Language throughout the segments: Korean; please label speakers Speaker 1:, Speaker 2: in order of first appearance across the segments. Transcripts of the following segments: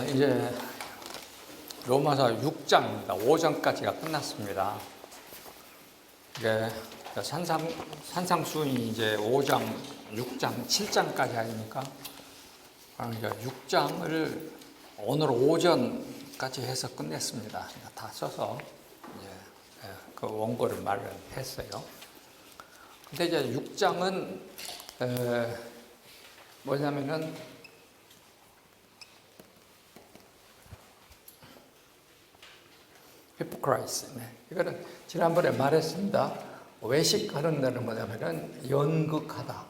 Speaker 1: 이제 로마서 6장입니다. 5장까지가 끝났습니다. 이게 산상수훈이 이제 5장, 6장, 7장까지 하니까 이제 6장을 오늘 오전까지 해서 끝냈습니다. 다 써서 이제 그 원고를 마련했어요. 근데 이제 6장은 뭐냐면은 히포크라이스. 이거는 지난번에 말했습니다. 외식하는 데는 뭐냐면은 연극하다.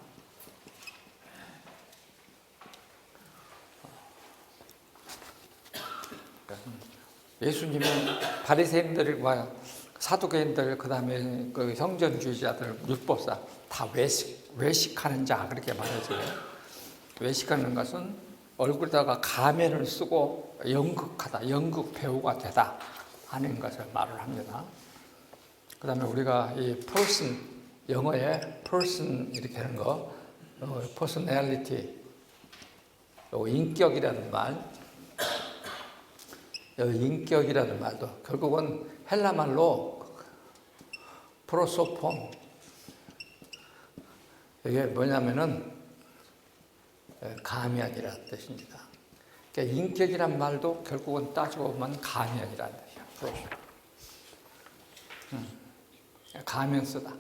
Speaker 1: 예수님은 바리새인들과 사두개인들, 그다음에 그 성전주의자들, 율법사 다 외식하는 자 그렇게 말해줘요. 외식하는 것은 얼굴에다가 가면을 쓰고 연극하다, 연극 배우가 되다 하는 것을 말을 합니다. 그 다음에 우리가 이 person, 영어에 person 이렇게 하는 거, personality, 인격이라는 말, 인격이라는 말도 결국은 헬라 말로 프로소폰, 이게 뭐냐면은 가면이라는 뜻입니다. 그러니까 인격이란 말도 결국은 따지고 보면 가면이라는 뜻이야. 가면 쓰다.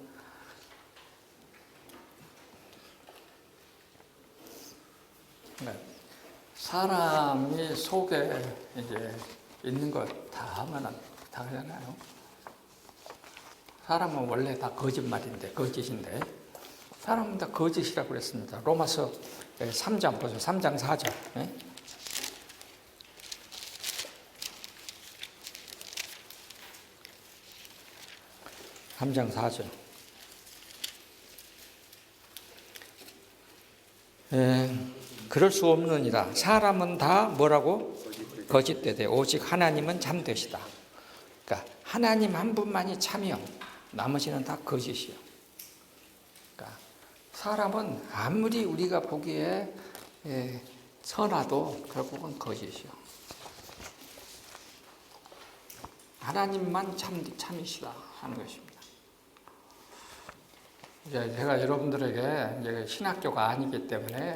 Speaker 1: 사람이 속에 이제 있는 거 다 하면 다 하잖아요. 사람은 원래 다 거짓말인데, 거짓인데, 사람은 다 거짓이라고 그랬습니다. 로마서 3장 보세요. 3장 4절. 3장 4절. 그럴 수 없느니라. 사람은 다 뭐라고? 거짓되되 오직 하나님은 참되시다. 그러니까 하나님 한 분만이 참이요. 나머지는 다 거짓이요. 그러니까 사람은 아무리 우리가 보기에 선하도 결국은 거짓이요. 하나님만 참이시다 하는 것입니다. 이제 제가 여러분들에게 이제 신학교가 아니기 때문에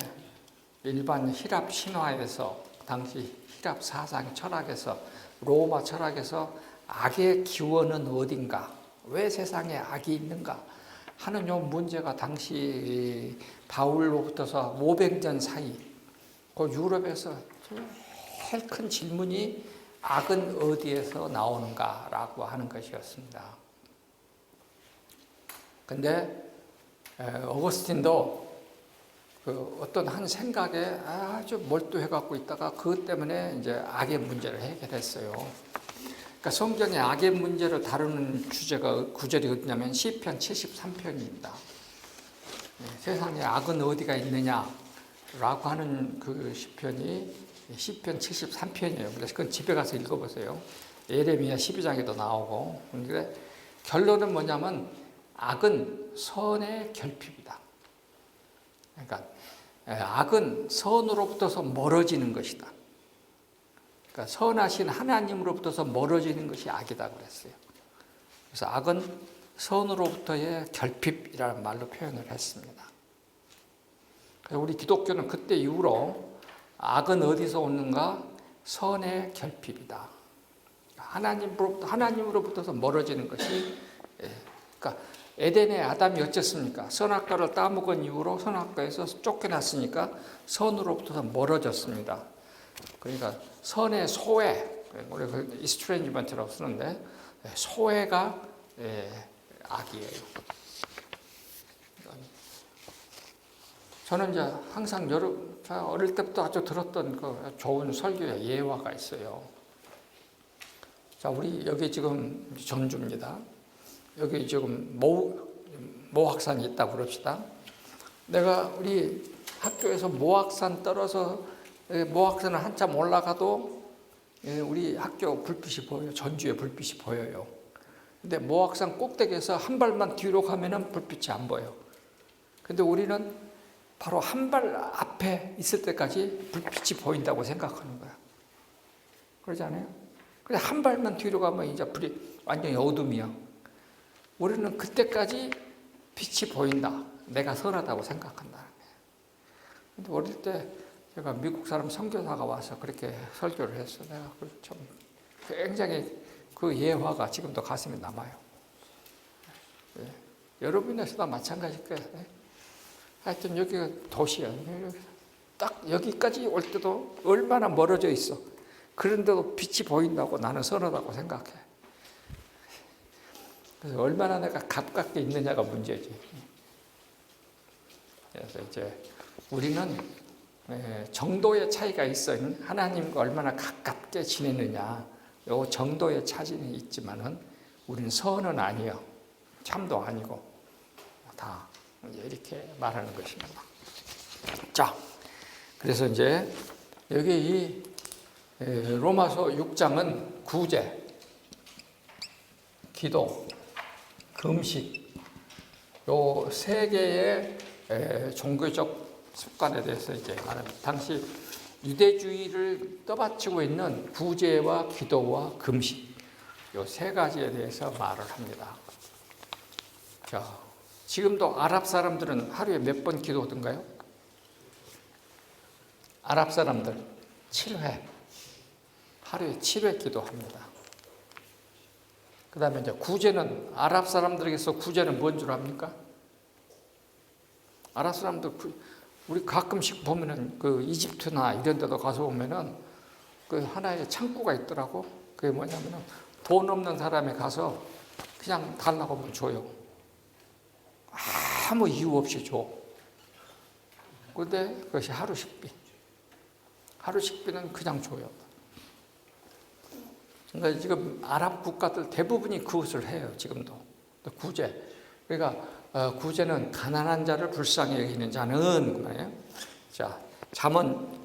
Speaker 1: 일반 힐랍 신화에서 당시 힐랍 사상 철학에서 로마 철학에서 악의 기원은 어딘가, 왜 세상에 악이 있는가 하는 요 문제가 당시 바울로부터서 500년 사이 그 유럽에서 제일 큰 질문이 악은 어디에서 나오는가라고 하는 것이었습니다. 근데 어거스틴도 그 어떤 한 생각에 아주 몰두해 갖고 있다가 그것 때문에 이제 악의 문제를 해결했어요. 그러니까 성경의 악의 문제를 다루는 주제가 구절이 어디냐면 시편 73편입니다. 세상에 악은 어디가 있느냐라고 하는 그 시편이 시편 73편이에요. 그래서 그건 집에 가서 읽어보세요. 예레미야 12장에도 나오고. 그런데 결론은 뭐냐면 악은 선의 결핍이다. 그러니까 악은 선으로부터서 멀어지는 것이다. 그러니까 선하신 하나님으로부터서 멀어지는 것이 악이다 그랬어요. 그래서 악은 선으로부터의 결핍이라는 말로 표현을 했습니다. 그래서 우리 기독교는 그때 이후로 악은 어디서 오는가? 선의 결핍이다. 하나님으로부터서 멀어지는 것이, 그러니까 에덴의 아담이 어쨌습니까? 선악과를 따먹은 이후로 선악과에서 쫓겨났으니까 선으로부터 멀어졌습니다. 그러니까 선의 소외, 우리가 이스트레인지먼트라고 쓰는데 소외가 악이에요. 저는 이제 항상 어릴 때부터 아주 들었던 그 좋은 설교의 예화가 있어요. 자, 우리 여기 지금 전주입니다. 여기 지금 모악산이 있다고 그럽시다. 내가 우리 학교에서 모악산 떨어서 모악산을 한참 올라가도 우리 학교 불빛이 보여요. 전주에 불빛이 보여요. 근데 모악산 꼭대기에서 한 발만 뒤로 가면은 불빛이 안 보여. 근데 우리는 바로 한 발 앞에 있을 때까지 불빛이 보인다고 생각하는 거야. 그러지 않아요? 근데 한 발만 뒤로 가면 이제 불이 완전히 어둠이야. 우리는 그때까지 빛이 보인다. 내가 선하다고 생각한다. 근데 어릴 때 제가 미국 사람 선교사가 와서 그렇게 설교를 했어. 내가 참 굉장히 그 예화가 지금도 가슴에 남아요. 예. 여러분에서도 마찬가지일 거예요. 예. 하여튼 여기가 도시야. 딱 여기까지 올 때도 얼마나 멀어져 있어. 그런데도 빛이 보인다고 나는 선하다고 생각해. 그래서 얼마나 내가 가깝게 있느냐가 문제지. 그래서 이제 우리는 정도의 차이가 있어. 하나님과 얼마나 가깝게 지내느냐. 요 정도의 차이는 있지만은 우리는 선은 아니요. 참도 아니고 다 이렇게 말하는 것입니다. 자, 그래서 이제 여기 이 로마서 6장은 구제, 기도, 금식 요 세 개의 종교적 습관에 대해서 이제 말합니다. 당시 유대주의를 떠받치고 있는 구제와 기도와 금식 요 세 가지에 대해서 말을 합니다. 자, 지금도 아랍 사람들은 하루에 몇 번 기도하던가요? 아랍 사람들 7회, 하루에 7회 기도합니다. 그 다음에 이제 구제는 아랍 사람들에게서 구제는 뭔 줄 압니까? 아랍 사람들 우리 가끔씩 보면은 그 이집트나 이런 데도 가서 보면은 그 하나의 창구가 있더라고. 그게 뭐냐면은 돈 없는 사람이 가서 그냥 달라고 하면 줘요. 아무 이유 없이 줘. 근데 그것이 하루 식비. 하루 식비는 그냥 줘요. 그러니까 지금 아랍 국가들 대부분이 그것을 해요. 지금도 구제. 그러니까 구제는 가난한 자를 불쌍히 여기는 자는 그 말이에요. 자, 잠언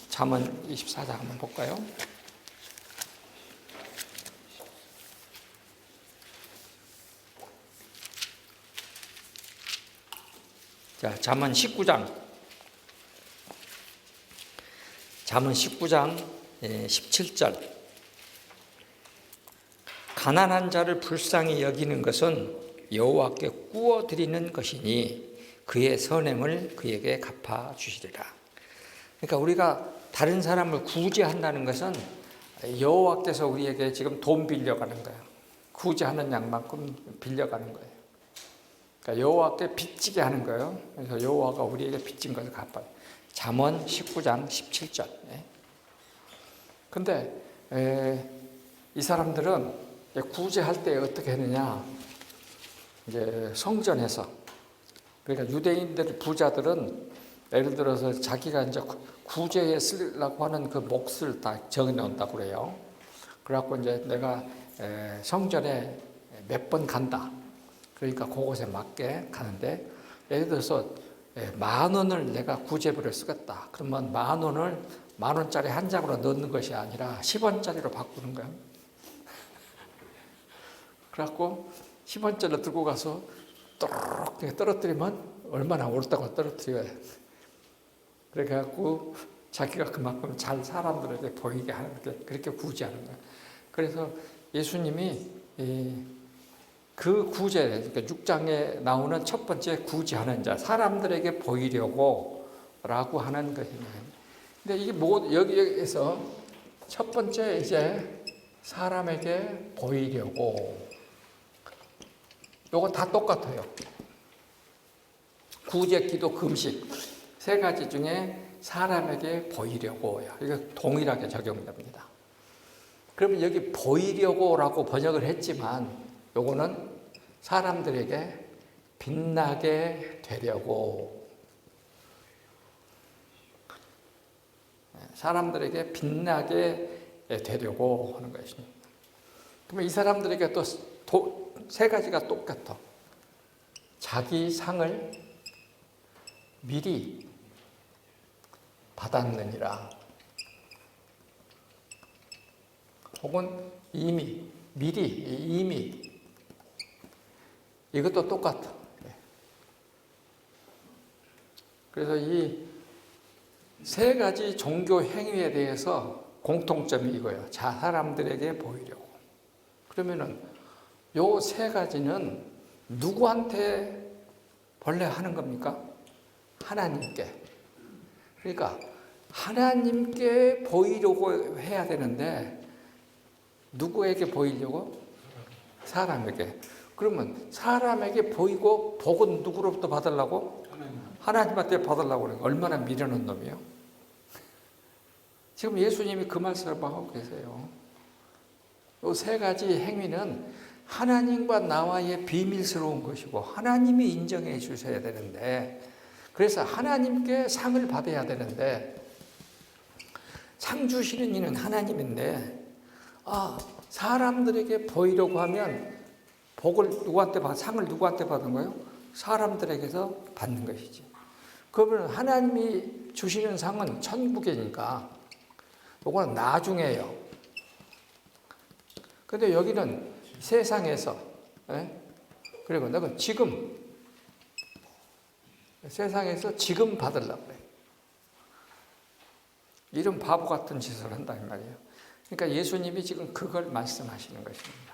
Speaker 1: 24장 한번 볼까요? 자, 잠언 19장 17절. 가난한 자를 불쌍히 여기는 것은 여호와께 꾸어 드리는 것이니 그의 선행을 그에게 갚아 주시리라. 그러니까 우리가 다른 사람을 구제한다는 것은 여호와께서 우리에게 지금 돈 빌려가는 거예요. 구제하는 양만큼 빌려가는 거예요. 그러니까 여호와께 빚지게 하는 거예요. 그래서 여호와가 우리에게 빚진 것을 갚아요. 잠언 19장 17절. 근데 이 사람들은 구제할 때 어떻게 했느냐? 이제 성전에서, 그러니까 유대인들 부자들은 예를 들어서 자기가 이제 구제에 쓰려고 하는 그 몫을 다 정해 놓는다고 그래요. 그래갖고 이제 내가 성전에 몇 번 간다. 그러니까 그곳에 맞게 가는데, 예를 들어서 10,000원을 내가 구제비를 쓰겠다. 그러면 10,000원을 10,000원짜리 한 장으로 넣는 것이 아니라 10원짜리로 바꾸는 거예요. 그래갖고 10원짜리 들고 가서 또록 떨어뜨리면 얼마나 옳다고 떨어뜨려요. 그래갖고 자기가 그만큼 잘 사람들에게 보이게 하는 게 그렇게 구제하는 거예요. 그래서 예수님이 그 구제, 그러니까 6장에 나오는 첫 번째 구제하는 자, 사람들에게 보이려고 라고 하는 것입니다. 근데 이게 여기에서 첫 번째 이제 사람에게 보이려고. 요거 다 똑같아요. 구제, 기도, 금식 세 가지 중에 사람에게 보이려고요. 이거 동일하게 적용됩니다. 그러면 여기 보이려고라고 번역을 했지만 요거는 사람들에게 빛나게 되려고. 사람들에게 빛나게 되려고 하는 것입니다. 그러면 이 사람들에게 또 세 가지가 똑같아. 자기 상을 미리 받았느니라. 혹은 이미. 이것도 똑같아. 그래서 이 세 가지 종교 행위에 대해서 공통점이 이거예요. 사람들에게 보이려고. 그러면은 요 세 가지는 누구한테 본래 하는 겁니까? 하나님께. 그러니까 하나님께 보이려고 해야 되는데 누구에게 보이려고? 사람에게. 그러면 사람에게 보이고 복은 누구로부터 받으려고? 하나님한테 받으려고 그래요. 얼마나 미련한 놈이에요. 지금 예수님이 그 말씀을 하고 계세요. 이 세 가지 행위는 하나님과 나와의 비밀스러운 것이고 하나님이 인정해 주셔야 되는데, 그래서 하나님께 상을 받아야 되는데, 상 주시는 이는 하나님인데 사람들에게 보이려고 하면 복을 누구한테 상을 누구한테 받은 거예요? 사람들에게서 받는 것이지. 그러면 하나님이 주시는 상은 천국이니까 이거는 나중에요. 근데 여기는 세상에서, 그리고 내가 지금, 세상에서 지금 받으려고 그래. 이런 바보 같은 짓을 한단 말이에요. 그러니까 예수님이 지금 그걸 말씀하시는 것입니다.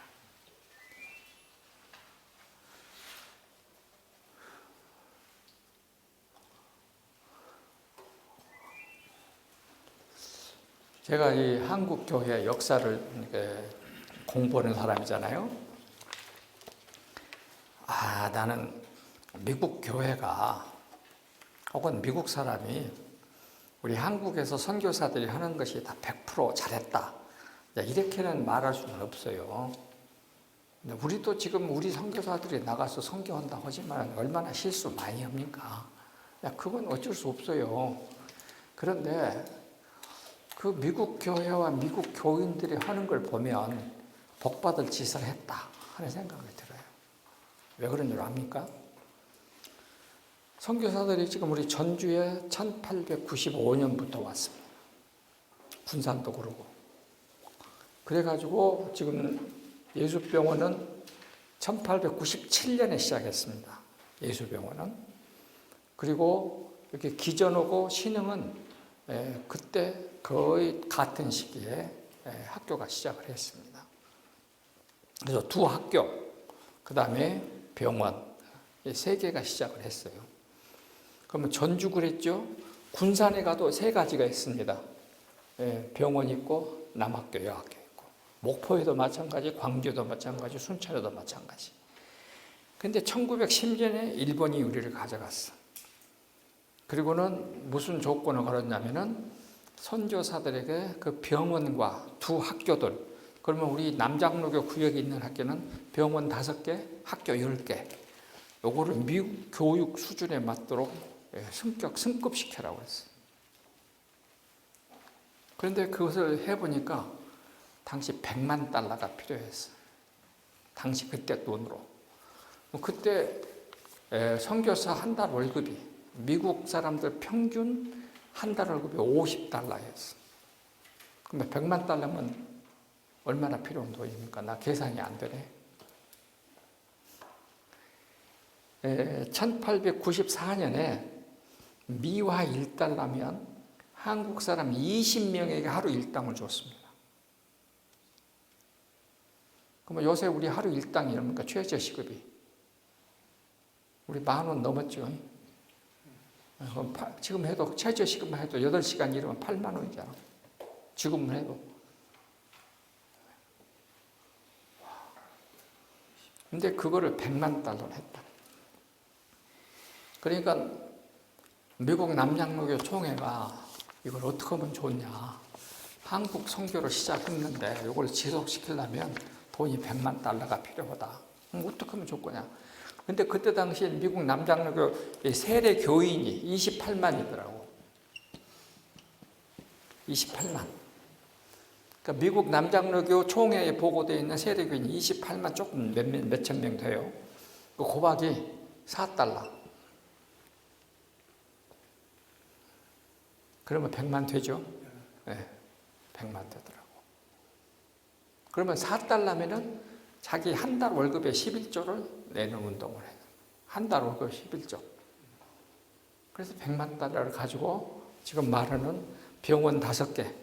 Speaker 1: 제가 이 한국 교회 역사를 공부하는 사람이잖아요. 나는 미국 교회가 혹은 미국 사람이 우리 한국에서 선교사들이 하는 것이 다 100% 잘했다, 이렇게는 말할 수는 없어요. 우리도 지금 우리 선교사들이 나가서 선교한다고 하지만 얼마나 실수 많이 합니까? 그건 어쩔 수 없어요. 그런데 그 미국 교회와 미국 교인들이 하는 걸 보면 복받을 짓을 했다 하는 생각이 들어요. 왜 그런 줄 압니까? 선교사들이 지금 우리 전주에 1895년부터 왔습니다. 군산도 그러고. 그래가지고 지금 예수병원은 1897년에 시작했습니다. 예수병원은. 그리고 이렇게 기전하고 신흥은 그때 거의 같은 시기에 학교가 시작을 했습니다. 그래서 두 학교, 그 다음에 병원, 세 개가 시작을 했어요. 그러면 전주 그랬죠? 군산에 가도 세 가지가 있습니다. 병원 있고, 남학교, 여학교 있고. 목포에도 마찬가지, 광주도 마찬가지, 순천에도 마찬가지. 근데 1910년에 일본이 우리를 가져갔어. 그리고는 무슨 조건을 걸었냐면은 선교사들에게 그 병원과 두 학교들, 그러면 우리 남장로교 구역에 있는 학교는 병원 5개, 학교 10개. 요거를 미국 교육 수준에 맞도록 승급시켜라고 했어요. 그런데 그것을 해보니까 당시 $100만 필요했어요. 당시 그때 돈으로. 그때 선교사 한 달 월급이 미국 사람들 평균 한 달 월급이 $50였어. 그러면 $100만 얼마나 필요한 돈입니까? 나 계산이 안 되네. 1894년에 미화 1달러면 한국 사람 20명에게 하루 일당을 줬습니다. 그러면 요새 우리 하루 일당이 얼마입니까? 최저 시급이. 우리 10,000원 넘었죠. 지금 해도 최저 시급만 해도 8시간 일하면 8만 원이잖아. 지금은 해도. 근데 그거를 $100만 했다. 그러니까 미국 남장로교 총회가 이걸 어떻게 하면 좋냐. 한국 선교를 시작했는데 이걸 지속시키려면 돈이 $100만 필요하다. 어떻게 하면 좋겠냐. 근데 그때 당시에 미국 남장로교 세례 교인이 28만이더라고. 28만. 그러니까 미국 남장로교 총회에 보고되어 있는 세례 교인이 28만 조금 몇천 명 돼요. 그 곱하기 $4. 그러면 100만 되죠? 네, 100만 되더라고. 그러면 $4면은 자기 한 달 월급의 11조를 내는 운동을 해요. 한 달 월급 11조. 그래서 $100만 가지고 지금 말하는 병원 5개,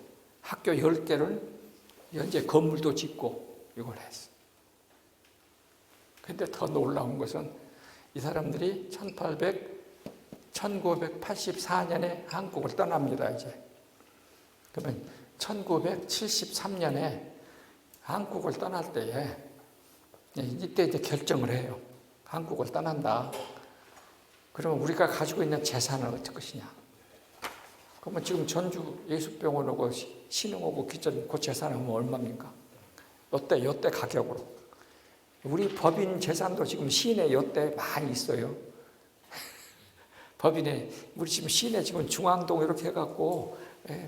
Speaker 1: 학교 10개를 현재 건물도 짓고 이걸 했어. 근데 더 놀라운 것은 이 사람들이 1984년에 한국을 떠납니다, 이제. 그러면 1973년에 한국을 떠날 때에 이때 이제 결정을 해요. 한국을 떠난다. 그러면 우리가 가지고 있는 재산은 어떨 것이냐. 그러면 지금 전주 예수병원하고 신흥하고 기존 그 재산은 얼마입니까? 요때 가격으로. 우리 법인 재산도 지금 시내 요때 많이 있어요. 법인에, 우리 지금 시내 지금 중앙동 이렇게 해갖고,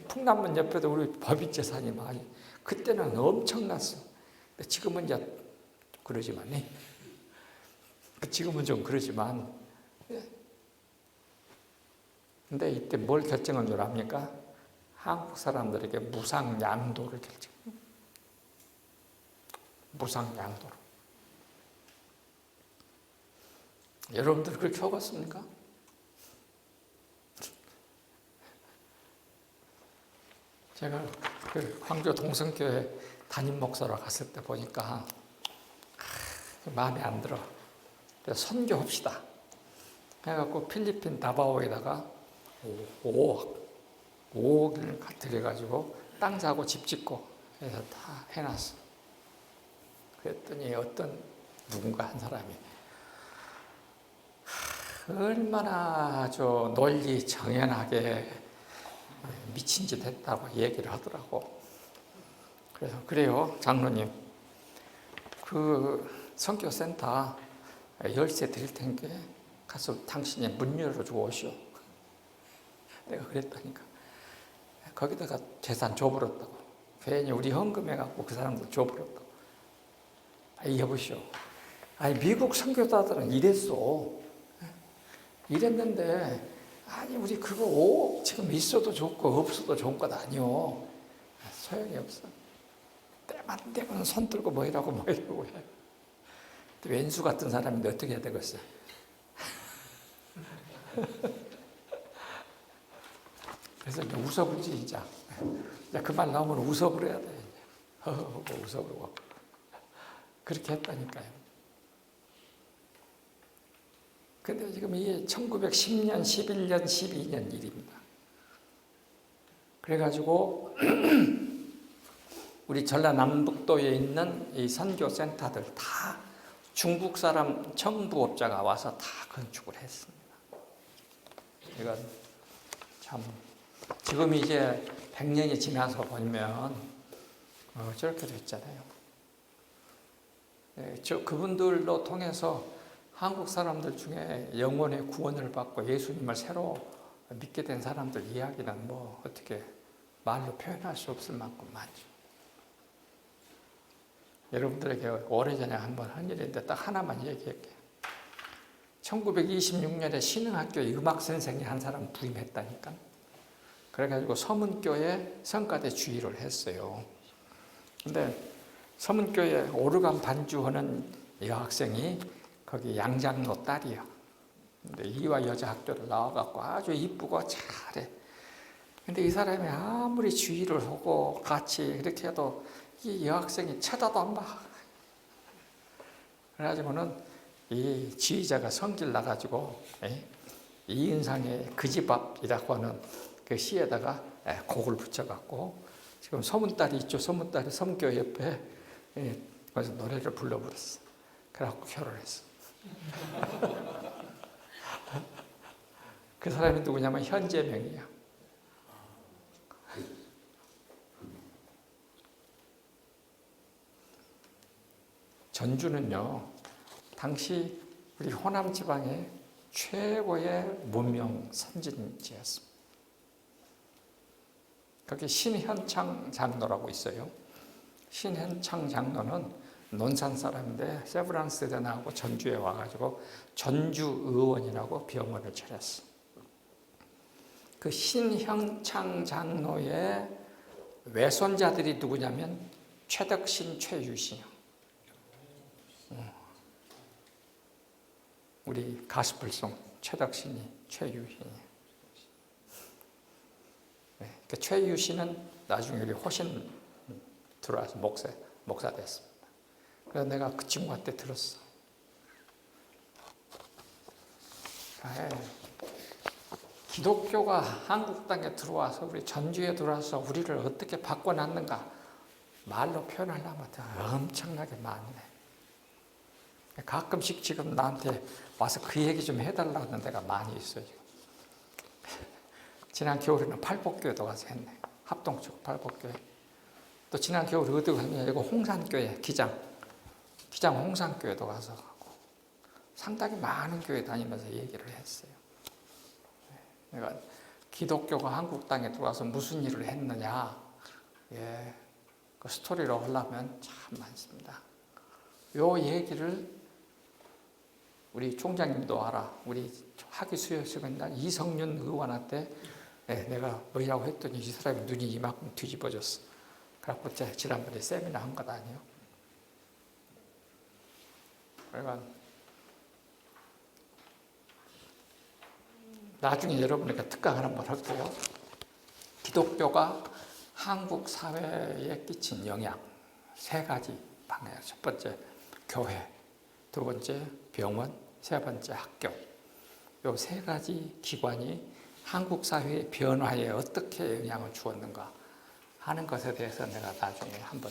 Speaker 1: 풍남문 옆에도 우리 법인 재산이 많이, 그때는 엄청났어. 근데 지금은 이제 그러지만, 지금은 좀 그러지만, 근데 이때 뭘 결정한 줄 압니까? 한국 사람들에게 무상 양도를 결정. 무상 양도로. 여러분들 그렇게 하겠습니까? 제가 그 광주 동성교회 담임 목사로 갔을 때 보니까 마음에 안 들어. 그래서 선교합시다. 해갖고 필리핀 다바오에다가 5억을 들여가지고 땅 사고 집 짓고 해서 다 해놨어. 그랬더니 어떤 누군가 한 사람이 얼마나 논리 정연하게 미친 짓 했다고 얘기를 하더라고. 그래서 그래요, 장로님. 그 선교센터 열쇠 드릴 테니까 가서 당신이 문 열어주고 오시오. 내가 그랬다니까. 거기다가 재산 줘버렸다고. 괜히 우리 헌금해갖고 그 사람들 줘버렸다고. 여보시오. 미국 선교사들은 이랬어. 이랬는데, 우리 그거 5억 지금 있어도 좋고 없어도 좋은 것 아니오. 소용이 없어. 때만 되면 손 들고 뭐이라고 해. 왼수 같은 사람인데 어떻게 해야 되겠어? 그래서 이제 웃어부리자. 이제 그 말 나오면 웃어부려야 돼. 허허허 웃어부르고. 그렇게 했다니까요. 근데 지금 이게 1910년, 11년, 12년 일입니다. 그래가지고 우리 전라남북도에 있는 이 선교센터들 다 중국 사람 정부업자가 와서 다 건축을 했습니다. 이건 참 지금 이제 100년이 지나서 보면 저렇게 됐잖아요. 그분들로 통해서 한국 사람들 중에 영혼의 구원을 받고 예수님을 새로 믿게 된 사람들 이야기는 뭐 어떻게 말로 표현할 수 없을 만큼 많죠. 여러분들에게 오래전에 한번 한 일인데 딱 하나만 얘기할게요. 1926년에 신흥학교에 음악선생이 한 사람 부임했다니까. 그래가지고 서문교회 성가대 주의를 했어요. 근데 서문교회 오르간 반주하는 여학생이 거기 양장로 딸이요. 근데 이화 여자 학교를 나와갖고 아주 이쁘고 잘해. 근데 이 사람이 아무리 주의를 하고 같이 이렇게 해도 이 여학생이 쳐다도 안 봐. 그래가지고는 이 지휘자가 성질 나가지고 이인상의 그 집 앞이라고 하는 그 시에다가 곡을 붙여갖고 지금 서문딸이 있죠. 서문딸이 서문교회 옆에 거기서 노래를 불러버렸어. 그래갖고 결혼했어. 그 사람이 누구냐면 현재명이야. 전주는요, 당시 우리 호남 지방의 최고의 문명 선진지였습니다. 거기 신현창 장로라고 있어요. 신현창 장로는 논산 사람인데 세브란스에 나오고 전주에 와가지고 전주의원이라고 병원을 차렸어. 그 신현창 장로의 외손자들이 누구냐면 최덕신, 최유신이요. 우리 가스불송 최덕신이, 최유신이. 네. 최유 씨는 나중에 우리 호신 들어와서 목사 됐습니다. 그래서 내가 그 친구한테 들었어. 기독교가 한국 땅에 들어와서 우리 전주에 들어와서 우리를 어떻게 바꿔놨는가 말로 표현하려면 엄청나게 많네. 가끔씩 지금 나한테 와서 그 얘기 좀 해달라고 하는 데가 많이 있어요. 지금. 지난 겨울에는 팔복교회도 가서 했네. 합동 쪽 팔복교회. 또 지난 겨울에 어디 갔냐? 이거 홍산교회 기장 홍산교회도 가서 가고 상당히 많은 교회 다니면서 얘기를 했어요. 내가 기독교가 한국 땅에 들어와서 무슨 일을 했느냐, 그 스토리로 하려면 참 많습니다. 요 얘기를 우리 총장님도 알아. 우리 학위 수여식은 이성윤 의원한테 내가 뭐라고 했더니 이 사람이 눈이 이만큼 뒤집어졌어. 그래갖고 제가 지난번에 세미나 한 것 아니에요. 그러니까 나중에 여러분에게 특강을 한번 할게요. 기독교가 한국 사회에 끼친 영향 3가지 방향. 첫 번째 교회, 두 번째 병원, 세 번째 학교. 요 3가지 기관이 한국 사회의 변화에 어떻게 영향을 주었는가 하는 것에 대해서 내가 나중에 한번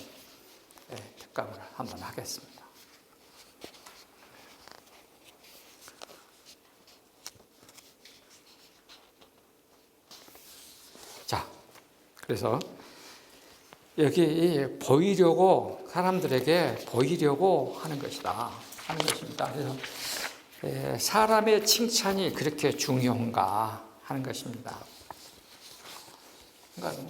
Speaker 1: 특강을 한번 하겠습니다. 자, 그래서 여기 보이려고 사람들에게 보이려고 하는 것이다 하는 것입니다. 그래서 사람의 칭찬이 그렇게 중요한가 하는 것입니다. 그러니까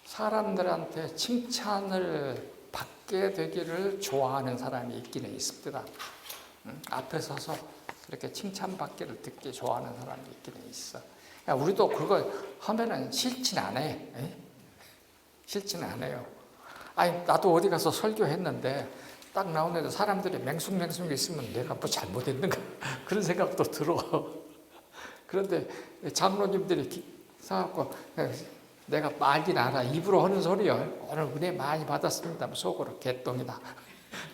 Speaker 1: 사람들한테 칭찬을 받게 되기를 좋아하는 사람이 있기는 있습니다. 앞에 서서 그렇게 칭찬받기를 듣기 좋아하는 사람이 있기는 있어. 그러니까 우리도 그거 하면은 싫지는 않아요. 싫지는 않아요. 아니, 나도 어디 가서 설교했는데 딱 나오는데 사람들이 맹숭맹숭 있으면 내가 뭐 잘못했는가 그런 생각도 들어. 그런데 장로님들이 사갖고 내가 말긴 알아. 입으로 하는 소리요. 오늘 은혜 많이 받았습니다. 속으로 개똥이다.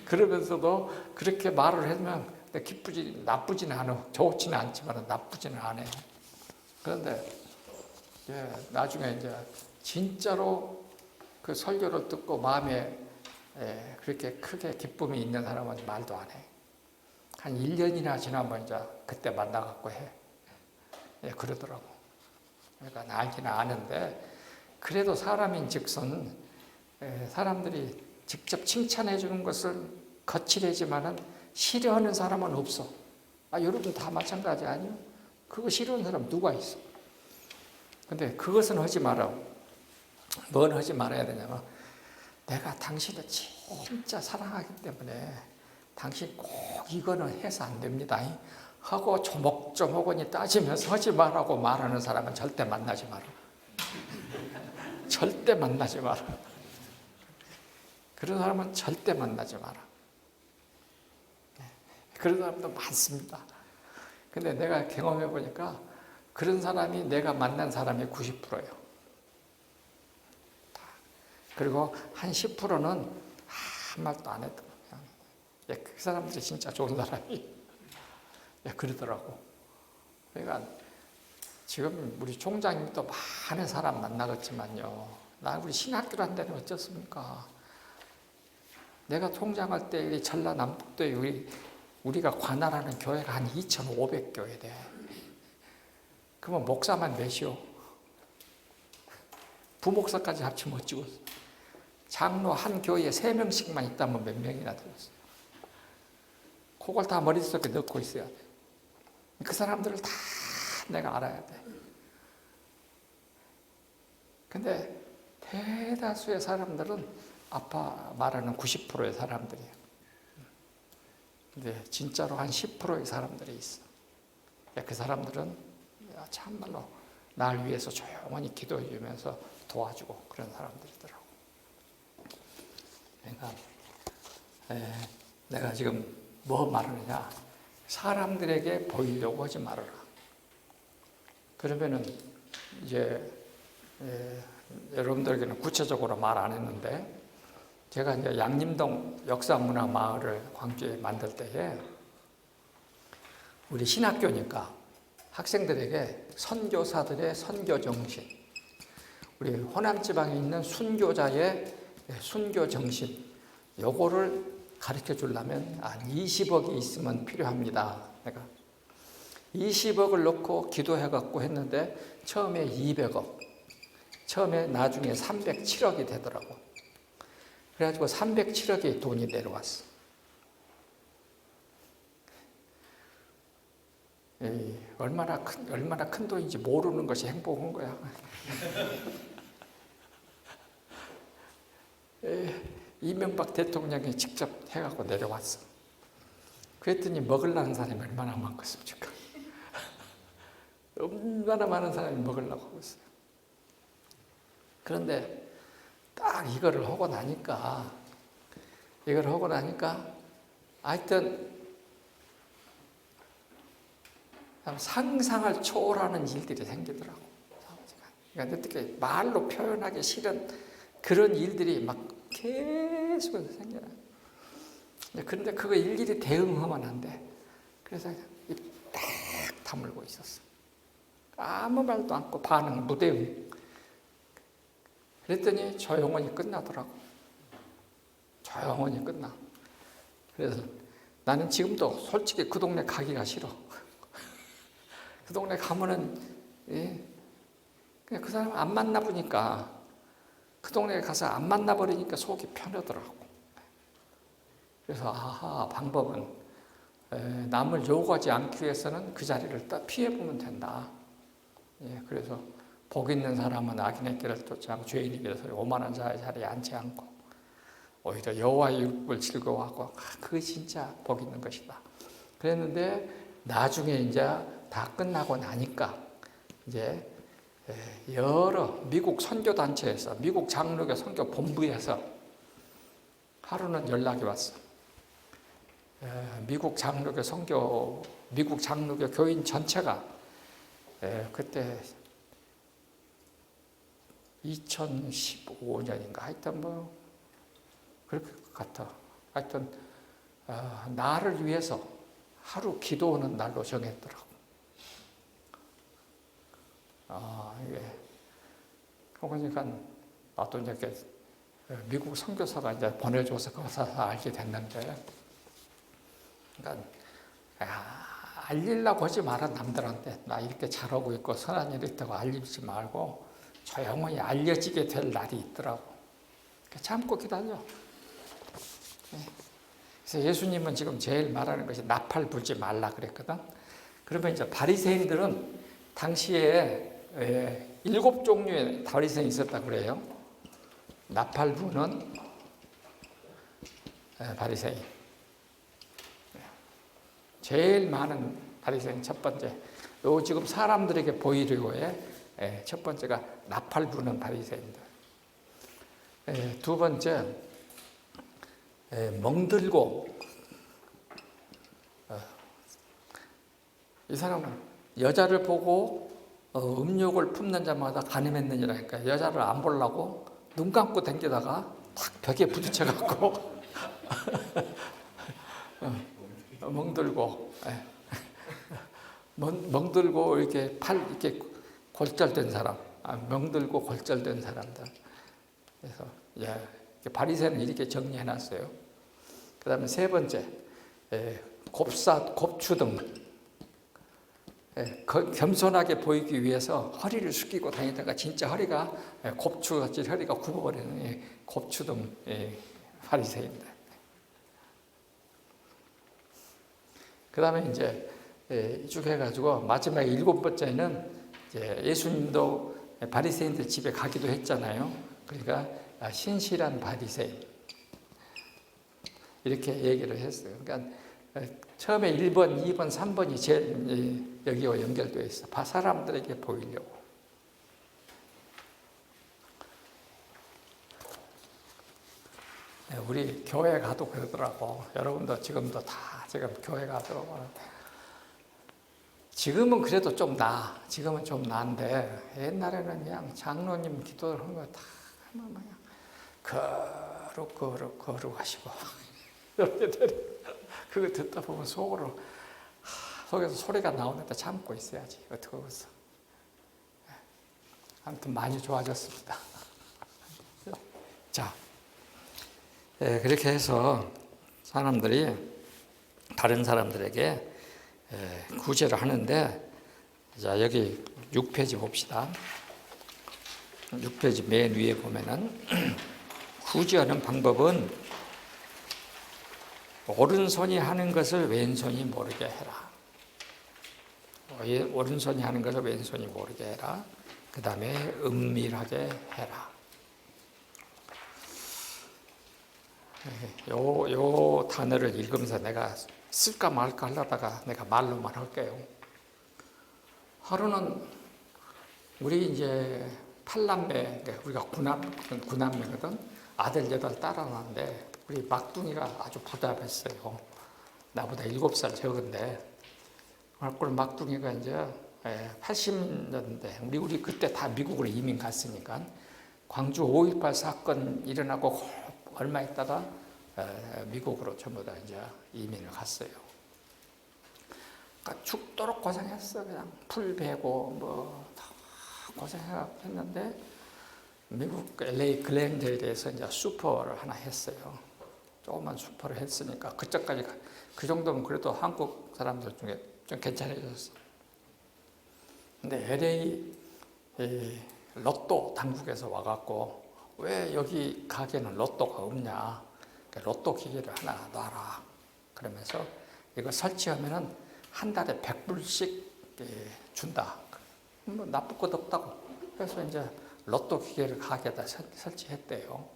Speaker 1: 그러면서도 그렇게 말을 하면 나쁘지는 않아. 좋지는 않지만 나쁘지는 않아요. 그런데 나중에 이제 진짜로 그 설교를 듣고 마음에 그렇게 크게 기쁨이 있는 사람은 말도 안 해. 한 1년이나 지나면 이제 그때 만나갖고 해. 그러더라고. 그러니까 알기는 아는데 그래도 사람인 즉선 사람들이 직접 칭찬해 주는 것을 거칠해지만은 싫어하는 사람은 없어. 여러분 다 마찬가지 아니요? 그거 싫어하는 사람 누가 있어? 근데 그것은 하지 마라. 뭘 하지 말아야 되냐면 내가 당신을 진짜 사랑하기 때문에 당신 꼭 이거는 해서 안 됩니다 하고 조목조목하니 따지면서 하지 말라고 말하는 사람은 절대 만나지 마라. 절대 만나지 마라. 그런 사람은 절대 만나지 마라. 그런 사람도 많습니다. 근데 내가 경험해 보니까 그런 사람이 내가 만난 사람의 90%예요. 그리고 한 10%는 아무 말도 안 했던 거예요. 그 사람들이 진짜 좋은 사람이 그러더라고. 그러니까 지금 우리 총장님도 많은 사람 만나겠지만요. 나 우리 신학교란 데는 어쩌습니까? 내가 총장할 때 전라남북도에 우리가 관할하는 교회가 한 2,500교회 돼. 그러면 목사만 몇이요? 부목사까지 합치면 어찌고 장로 한 교회에 3명씩만 있다면 몇 명이나 들었어요. 그걸 다 머릿속에 넣고 있어야 돼. 그 사람들을 다 내가 알아야 돼. 근데 대다수의 사람들은 아빠 말하는 90%의 사람들이에요. 근데 진짜로 한 10%의 사람들이 있어. 그 사람들은 참말로 날 위해서 조용히 기도해 주면서 도와주고 그런 사람들이더라고. 그러니까 내가 지금 뭐 말하느냐, 사람들에게 보이려고 하지 말아라. 그러면은 이제 여러분들에게는 구체적으로 말 안 했는데, 제가 이제 양림동 역사문화마을을 광주에 만들 때에 우리 신학교니까 학생들에게 선교사들의 선교 정신, 우리 호남 지방에 있는 순교자의 순교 정신, 요거를 가르쳐 주려면 20억이 있으면 필요합니다. 내가 20억을 넣고 기도해 갖고 했는데 처음에 200억, 처음에 나중에 307억이 되더라고. 그래가지고 307억의 돈이 내려왔어. 얼마나 큰 돈인지 모르는 것이 행복한 거야. 이명박 대통령이 직접 해갖고 내려왔어. 그랬더니 먹으려는 사람이 얼마나 많겠습니까? 얼마나 많은 사람이 먹으려고 하고 있어요. 그런데 딱 이거를 하고 나니까 하여튼 상상을 초월하는 일들이 생기더라고. 그러니까 어떻게 말로 표현하기 싫은 그런 일들이 막 계속 생겨요. 그런데 그거 일일이 대응하면 안 돼. 그래서 입 딱 다물고 있었어. 아무 말도 않고 반응, 무대응. 그랬더니 조용히 끝나더라고. 조용히 끝나. 그래서 나는 지금도 솔직히 그 동네 가기가 싫어. 그 동네 가면은, 그냥 그 사람 안 만나보니까, 그 동네에 가서 안 만나버리니까 속이 편하더라고. 그래서, 방법은, 남을 요구하지 않기 위해서는 그 자리를 딱 피해보면 된다. 그래서, 복 있는 사람은 악인의 길을 쫓아가고 죄인의 길에서 오만한 자의 자리에 앉지 않고, 오히려 여호와의 율법을 즐거워하고, 그게 진짜 복 있는 것이다. 그랬는데, 나중에 이제 다 끝나고 나니까 이제 여러 미국 선교단체에서, 미국 장로교 선교본부에서 하루는 연락이 왔어. 미국 장로교 교인 전체가 그때 2015년인가 하여튼 뭐 그럴 것 같아. 하여튼 나를 위해서 하루 기도하는 날로 정했더라고. 이게 그러니까 나도 이제 미국 선교사가 이제 보내줘서 거기서 알게 됐는데, 그러니까 알리려고 하지 마라. 남들한테 나 이렇게 잘하고 있고 선한 일이 있다고 알리지 말고 조용히 알려지게 될 날이 있더라고. 참고 기다려. 그래서 예수님은 지금 제일 말하는 것이 나팔 불지 말라 그랬거든. 그러면 이제 바리새인들은 당시에 7종류의 바리새인이 있었다 그래요. 나팔 부는 바리새인. 제일 많은 바리새인 첫 번째. 요 지금 사람들에게 보이려고 해. 첫 번째가 나팔 부는 바리새인들. 두 번째, 멍들고. 이 사람은 여자를 보고 음욕을 품는 자마다 간음했느니라니까. 여자를 안 보려고 눈 감고 다니다가 탁 벽에 부딪혀갖고 멍들고, 멍들고 이렇게 이렇게 골절된 사람, 멍들고 골절된 사람들. 그래서 바리새는 이렇게 정리해놨어요. 그다음에 세 번째, 곱추등. 겸손하게 보이기 위해서 허리를 숙이고 다니다가 진짜 허리가 곱추같이 허리가 굽어버리는 곱추등 바리새인들. 그 다음에 이제 쭉 해가지고 마지막에 7번째는 예수님도 바리새인들 집에 가기도 했잖아요. 그러니까 신실한 바리새인 이렇게 얘기를 했어요. 그러니까 처음에 1번, 2번, 3번이 제일 여기와 연결되어 있어. 사람들에게 보이려고. 우리 교회 가도 그러더라고. 여러분도 지금도 다 지금 교회 가도 지금은 그래도 좀 나아. 지금은 좀 나은데 옛날에는 그냥 장로님 기도를 하는 거 다 그냥 거룩 하시고 그거 듣다 보면 속에서 소리가 나오는데 참고 있어야지. 어떻게 하겠어. 아무튼 많이 좋아졌습니다. 자, 그렇게 해서 다른 사람들에게 구제를 하는데, 자, 여기 6페이지 봅시다. 6페이지 맨 위에 보면은 구제하는 방법은 오른손이 하는 것을 왼손이 모르게 해라. 오른손이 하는 것을 왼손이 모르게 해라. 그 다음에 은밀하게 해라. 요 단어를 읽으면서 내가 쓸까 말까 하려다가 내가 말로만 할게요. 하루는 우리 이제 8남매, 우리가 9남매거든. 아들 8 딸하나인데 우리 막둥이가 아주 부답했어요. 나보다 7살 적은데. 그걸 막둥이가 이제 80년대, 우리 그때 다 미국으로 이민 갔으니까 광주 5.18 사건 일어나고 얼마 있다가 미국으로 전부 다 이제 이민을 갔어요. 그러니까 죽도록 고생했어. 그냥 풀 베고 뭐 다 고생했는데 미국 LA 글렌데일에서 이제 슈퍼를 하나 했어요. 조그만 슈퍼를 했으니까 그때까지 그 정도면 그래도 한국 사람들 중에 좀 괜찮아졌어. 근데 LA 로또 당국에서 와갖고 왜 여기 가게는 로또가 없냐? 로또 기계를 하나 놔라. 그러면서 이거 설치하면은 한 달에 100불씩 준다. 뭐 나쁠 것 없다고. 그래서 이제 로또 기계를 가게에다 설치했대요.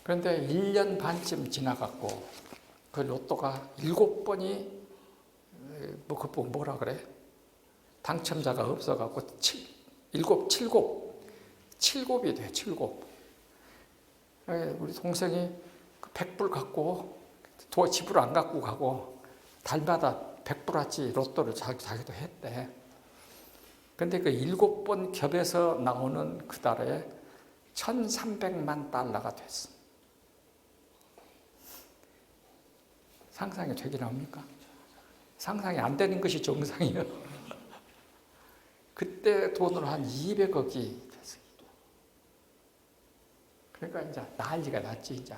Speaker 1: 그런데 1년 반쯤 지나갔고 그 로또가 7번이 뭐라 그래? 당첨자가 없어갖고 7곱이 돼. 7곱. 우리 동생이 100불 갖고 집으로 안 갖고 가고 달마다 100불어치 로또를 자기도 했대. 근데 그 7번 겹에서 나오는 그 달에 1,300만 달러가 됐어. 상상이 되긴 합니까? 상상이 안 되는 것이 정상이에요. 그때 돈으로 한 200억이 됐어요. 그러니까 이제 난리가 났지, 이제.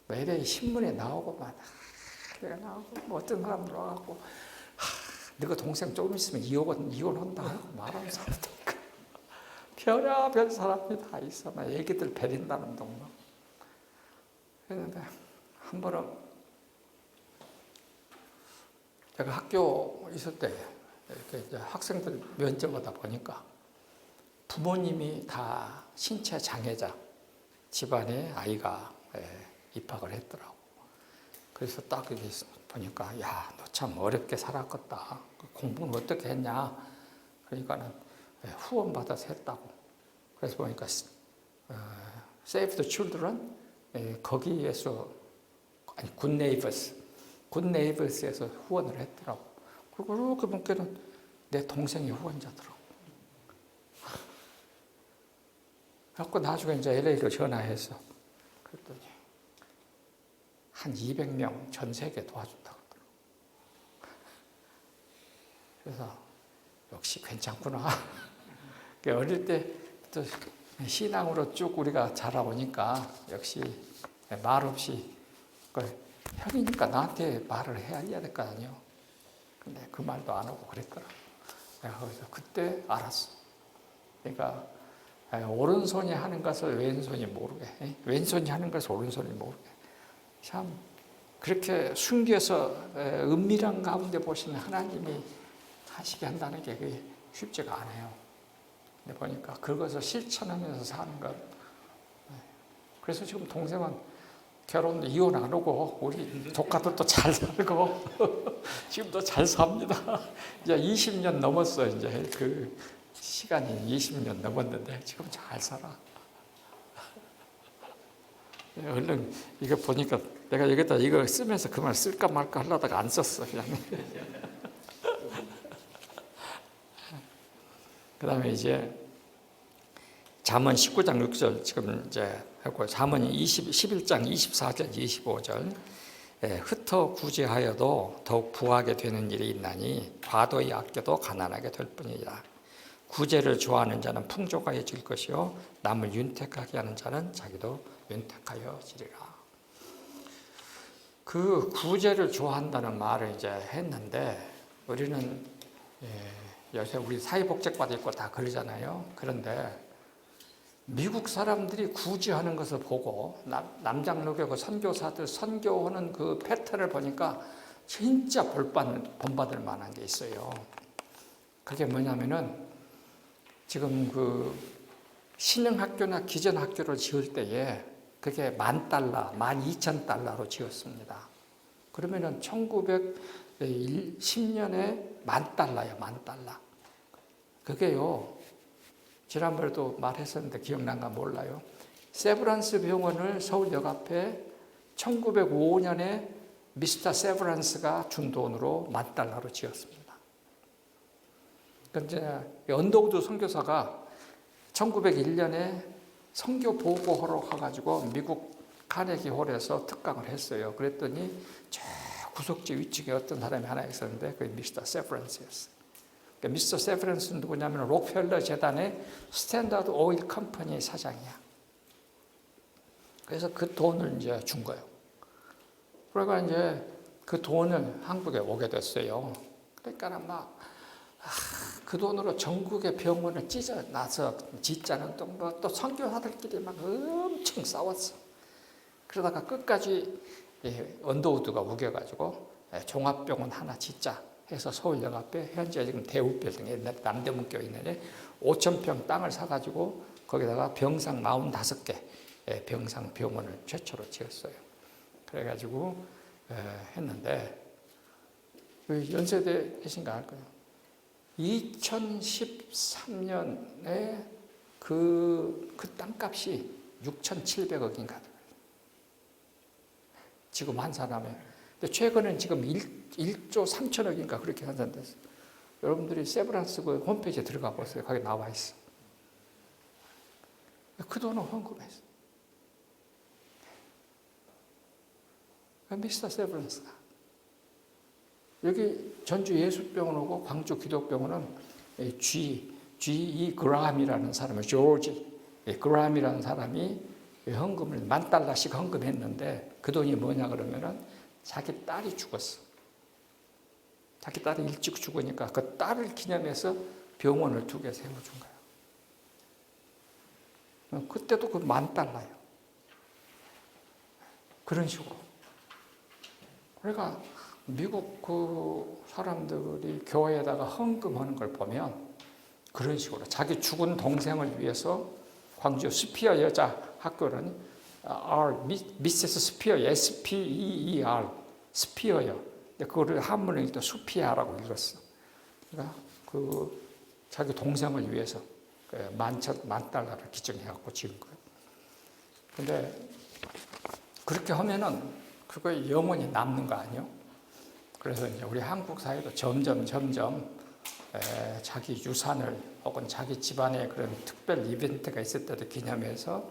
Speaker 1: 매일 신문에 나오고, 내가 나오고, 뭐 어떤 사람들 와갖고, 너가 동생 조금 있으면 이혼한다 하고 말하면서 별의별 사람이 다 있어. 막 애기들 베린다는 동무. 그랬는데, 한 번은 제가 학교 있을 때, 이렇게 이제 학생들 면접하다 보니까 부모님이 다 신체 장애자 집안에 아이가 입학을 했더라고. 그래서 딱 여기 보니까 야, 너 참 어렵게 살았겠다. 공부는 어떻게 했냐? 그러니까는 후원 받아서 했다고. 그래서 보니까 Save the Children 거기에서 아니 굿네이버스에서 후원을 했더라고. 그리고 이렇게 보니까는 내 동생이 후원자더라고. 그래서 나중에 이제 LA로 전화해서 그랬더니 한 200명 전 세계 도와준다고 하더라고. 그래서 역시 괜찮구나. 어릴 때부터 신앙으로 쭉 우리가 자라오니까 역시 말 없이 형이니까 나한테 말을 해야 될 거 아니에요. 근데 그 말도 안 하고 그랬더라. 내가 그래서 그때 알았어. 그러니까 오른손이 하는 것을 왼손이 모르게, 왼손이 하는 것을 오른손이 모르게. 참 그렇게 숨겨서 은밀한 가운데 보시는 하나님이 하시게 한다는 게 그게 쉽지가 않아요. 근데 보니까 그것을 실천하면서 사는 것. 그래서 지금 동생은 결혼 이혼 안 하고 우리 조카들도 잘 살고 지금도 잘 삽니다. 이제 20년 넘었어. 이제 그 시간이 20년 넘었는데 지금 잘 살아. 얼른 이거 보니까 내가 여기다 이거 쓰면서 그만 쓸까 말까 하려다가 안 썼어 그냥. 그다음에 이제 잠언 19장 6절 지금 이제 하고 잠언 11장 24절 25절 흩어 구제하여도 더욱 부하게 되는 일이 있나니 과도히 아껴도 가난하게 될 뿐이라. 구제를 좋아하는 자는 풍족하여질 것이요 남을 윤택하게 하는 자는 자기도 윤택하여지리라. 그 구제를 좋아한다는 말을 이제 했는데 우리는 요새 우리 사회복지과도 있고 다 그러잖아요. 그런데 미국 사람들이 구제하는 것을 보고 남장로교 선교사들 선교하는 그 패턴을 보니까 진짜 본받을 만한 게 있어요. 그게 뭐냐면은 지금 그 신흥학교나 기전학교를 지을 때에 그게 $10,000, $12,000로 지었습니다. 그러면은 1910년에 $10,000야, $10,000. 그게요, 지난번에도 말했었는데 기억난가 몰라요. 세브란스 병원을 서울역 앞에 1905년에 미스터 세브란스가 준 돈으로 $10,000로 지었습니다. 그런데 언더우드 선교사가 1901년에 선교 보고하러 가가지고 미국 카네기 홀에서 특강을 했어요. 그랬더니 저 구석지 위쪽에 어떤 사람이 하나 있었는데 그게 미스터 세브란스였어요. 그러니까 미스터 세브란스는 누구냐면 록펠러 재단의 스탠다드 오일 컴퍼니 사장이야. 그래서 그 돈을 이제 준 거예요. 그러니까 이제 그 돈을 한국에 오게 됐어요. 그러니까 막 그 돈으로 전국의 병원을 찢어놔서 짓자는 또 선교사들끼리 막 엄청 싸웠어. 그러다가 끝까지 언더우드가 우겨가지고 종합병원 하나 짓자 해서 서울역 앞에 현재 지금 대우빌딩에 남대문교에 있는데 5,000평 땅을 사가지고 거기다가 병상 45개 병상 병원을 최초로 지었어요. 그래가지고 했는데 연세대 계신가 할 거예요. 2013년에 그 땅값이 6,700억인가. 지금 한 사람에. 근데 최근엔 지금 1조 3천억인가 그렇게 한다는데 여러분들이 세브란스 그 홈페이지에 들어가 보세요. 거기 나와 있어. 그 돈을 헌금했어. 미스터 세브란스가. 여기 전주 예수병원하고 광주 기독병원은 G.E. 그라함이라는 사람이 조지 그라함이라는 사람이 헌금을 $10,000씩 헌금했는데 그 돈이 뭐냐 그러면은 자기 딸이 죽었어. 자기 딸이 일찍 죽으니까 그 딸을 기념해서 병원을 2개 세워준 거예요. 그때도 그 $10,000예요. 그런 식으로. 그러니까 미국 그 사람들이 교회에다가 헌금하는 걸 보면 그런 식으로 자기 죽은 동생을 위해서 광주 스피어 여자 학교는 미세스 스피어 S-P-E-E-R 스피어요. 근데 그거를 한문을 읽다 수피아라고 읽었어. 그러니까 그 자기 동생을 위해서 $10,000를 기증해갖고 지은 거예요. 근데 그렇게 하면은 그거 영원히 남는 거 아니에요? 그래서 이제 우리 한국 사회도 점점 자기 유산을 혹은 자기 집안에 그런 특별 이벤트가 있을 때도 기념해서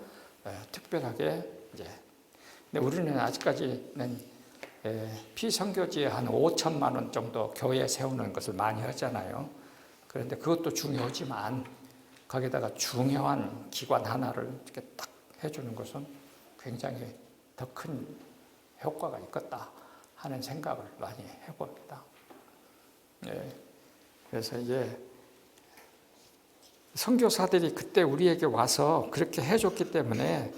Speaker 1: 특별하게 이제. 근데 우리는 아직까지는 피선교지에 한 5천만 원 정도 교회에 세우는 것을 많이 하잖아요. 그런데 그것도 중요하지만 거기다가 중요한 기관 하나를 이렇게 딱 해주는 것은 굉장히 더 큰 효과가 있겠다 하는 생각을 많이 해봅니다. 그래서 이제 선교사들이 그때 우리에게 와서 그렇게 해줬기 때문에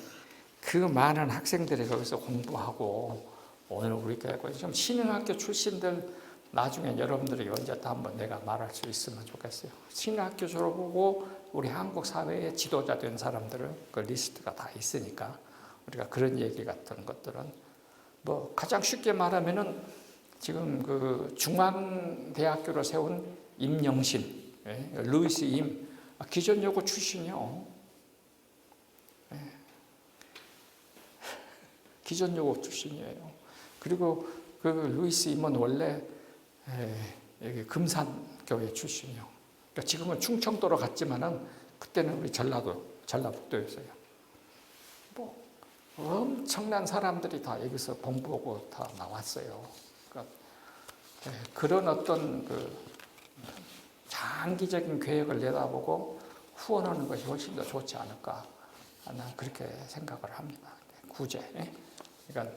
Speaker 1: 그 많은 학생들이 거기서 공부하고 오늘 우리가 좀 신흥학교 출신들 나중에 여러분들이 언제 또 한번 내가 말할 수 있으면 좋겠어요. 신흥학교 졸업하고 우리 한국 사회의 지도자 된 사람들은 그 리스트가 다 있으니까 우리가 그런 얘기 같은 것들은 뭐 가장 쉽게 말하면은 지금 그 중앙대학교를 세운 임영신, 루이스 임 기존여고 출신이요. 기존여고 출신이에요. 그리고 그 루이스 이먼 원래 여기 금산교회 출신이요. 그러니까 지금은 충청도로 갔지만은 그때는 우리 전라북도였어요. 뭐 엄청난 사람들이 다 여기서 공부하고 다 나왔어요. 그러니까 그런 어떤 그 장기적인 계획을 내다보고 후원하는 것이 훨씬 더 좋지 않을까, 나는 그렇게 생각을 합니다. 구제. 그러니까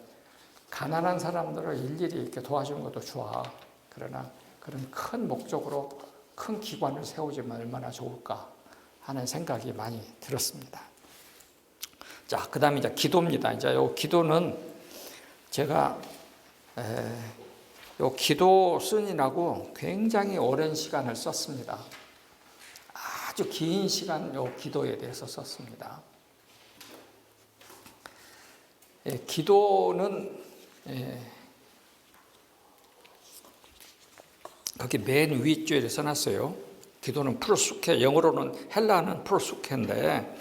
Speaker 1: 가난한 사람들을 일일이 이렇게 도와주는 것도 좋아. 그러나 그런 큰 목적으로 큰 기관을 세우지면 얼마나 좋을까 하는 생각이 많이 들었습니다. 자, 그 다음에 이제 기도입니다. 이제 요 기도는 제가 요 기도 쓴이라고 굉장히 오랜 시간을 썼습니다. 아주 긴 시간 요 기도에 대해서 썼습니다. 기도는 거기 맨 윗줄에 써놨어요. 기도는 프로수케, 영어로는 헬라어는 프로수케인데,